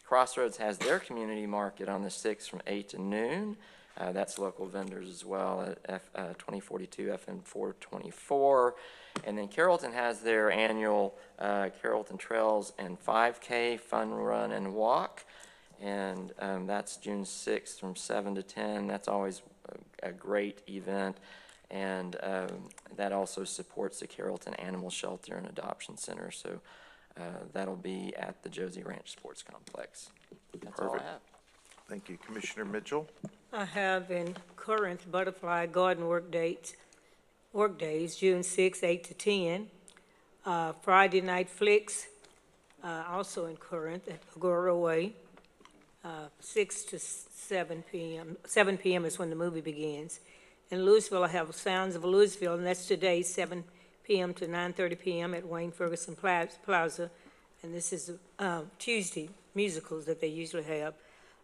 Crossroads has their community market on the 6th from 8 to noon. That's local vendors as well at 2042 FM 424. And then Carrollton has their annual Carrollton Trails and 5K Fun Run and Walk. and that's June 6th from 7 to 10. That's always a great event, and that also supports the Carrollton Animal Shelter and Adoption Center. So that'll be at the Josie Ranch Sports Complex. That's all I Perfect. have. Thank you. Commissioner Mitchell? I have in current Butterfly Garden work days, June 6, 8 to 10. Friday Night Flicks, also in current at Agora Way, 6 to 7 p.m. 7 p.m. is when the movie begins. In Louisville, I have Sounds of Louisville, and that's today, 7 p.m. to 9:30 p.m. at Wayne Ferguson Plaza. And this is Tuesday musicals that they usually have.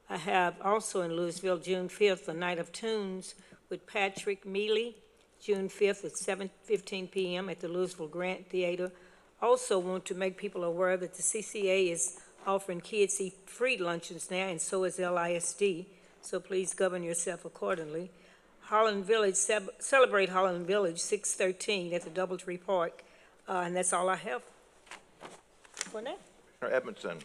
I have also in Louisville, June 5th, the Night of Tunes with Patrick Mealy, June 5th at 7:15 p.m. at the Louisville Grant Theater. Also want to make people aware that the CCA is offering kids free luncheons now, and so is LISD, so please govern yourself accordingly. Holland Village, Celebrate Holland Village, 6/13 at the Doubletree Park, and that's all I have for now. Commissioner Edmondson?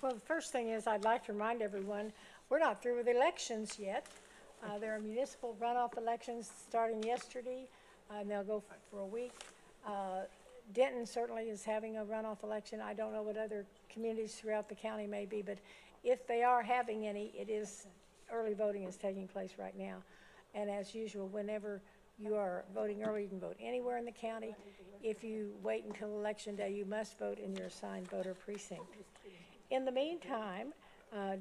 Well, the first thing is, I'd like to remind everyone, we're not through with elections yet. There are municipal runoff elections starting yesterday, and they'll go for a week. Denton certainly is having a runoff election. I don't know what other communities throughout the county may be, but if they are having any, early voting is taking place right now. And as usual, whenever you are voting early, you can vote anywhere in the county. If you wait until Election Day, you must vote in your assigned voter precinct. In the meantime,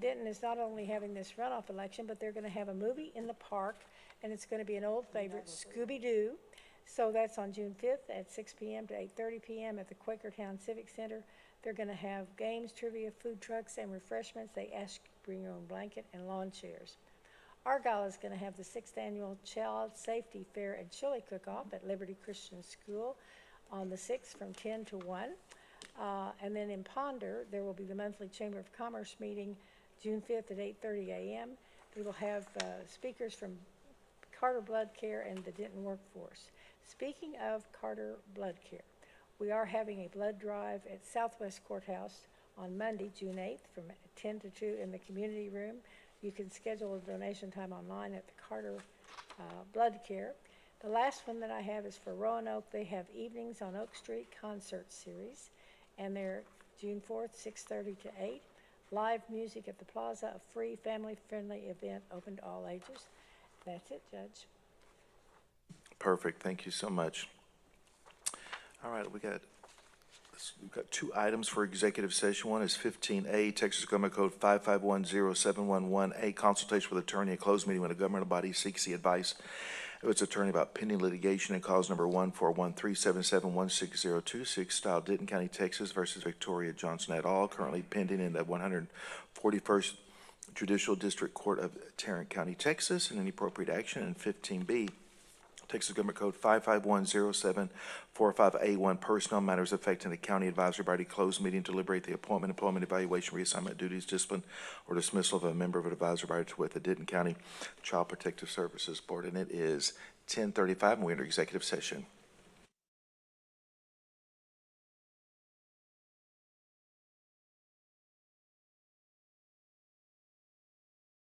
Denton is not only having this runoff election, but they're going to have a movie in the park, and it's going to be an old favorite, Scooby-Doo. So that's on June 5th at 6 p.m. to 8:30 p.m. at the Quakertown Civic Center. They're going to have games, trivia, food trucks, and refreshments. They ask you to bring your own blanket and lawn chairs. Argyle is going to have the 6th Annual Child Safety Fair and Chili Cook-Off at Liberty Christian School on the 6th from 10 to 1. And then in Ponder, there will be the monthly Chamber of Commerce meeting June 5th at 8:30 a.m. They will have speakers from Carter Blood Care and the Denton Workforce. Speaking of Carter Blood Care, we are having a blood drive at Southwest Courthouse on Monday, June 8th from 10 to 2 in the community room. You can schedule a donation time online at the Carter Blood Care. The last one that I have is for Roanoke. They have Evenings on Oak Street concert series, and they're June 4th, 6:30 to 8. Live music at the Plaza, a free family-friendly event open to all ages. That's it, Judge. Perfect. Thank you so much. All right, we've got 2 items for executive session. One is 15A, Texas Government Code 5510711A, consultation with attorney, a closed meeting when a governmental body seeks the advice of its attorney about pending litigation and cause number 14137716026, style Denton County, Texas versus Victoria Johnson et al., currently pending in the 141st Judicial District Court of Tarrant County, Texas, and any appropriate action. And 15B, Texas Government Code 5510745A1, personnel matters affecting the county advisory body, closed meeting to deliberate the appointment, employment, evaluation, reassignment duties, discipline, or dismissal of a member of an advisory body with the Denton County Child Protective Services Board. And it is 10:35, and we're under executive session.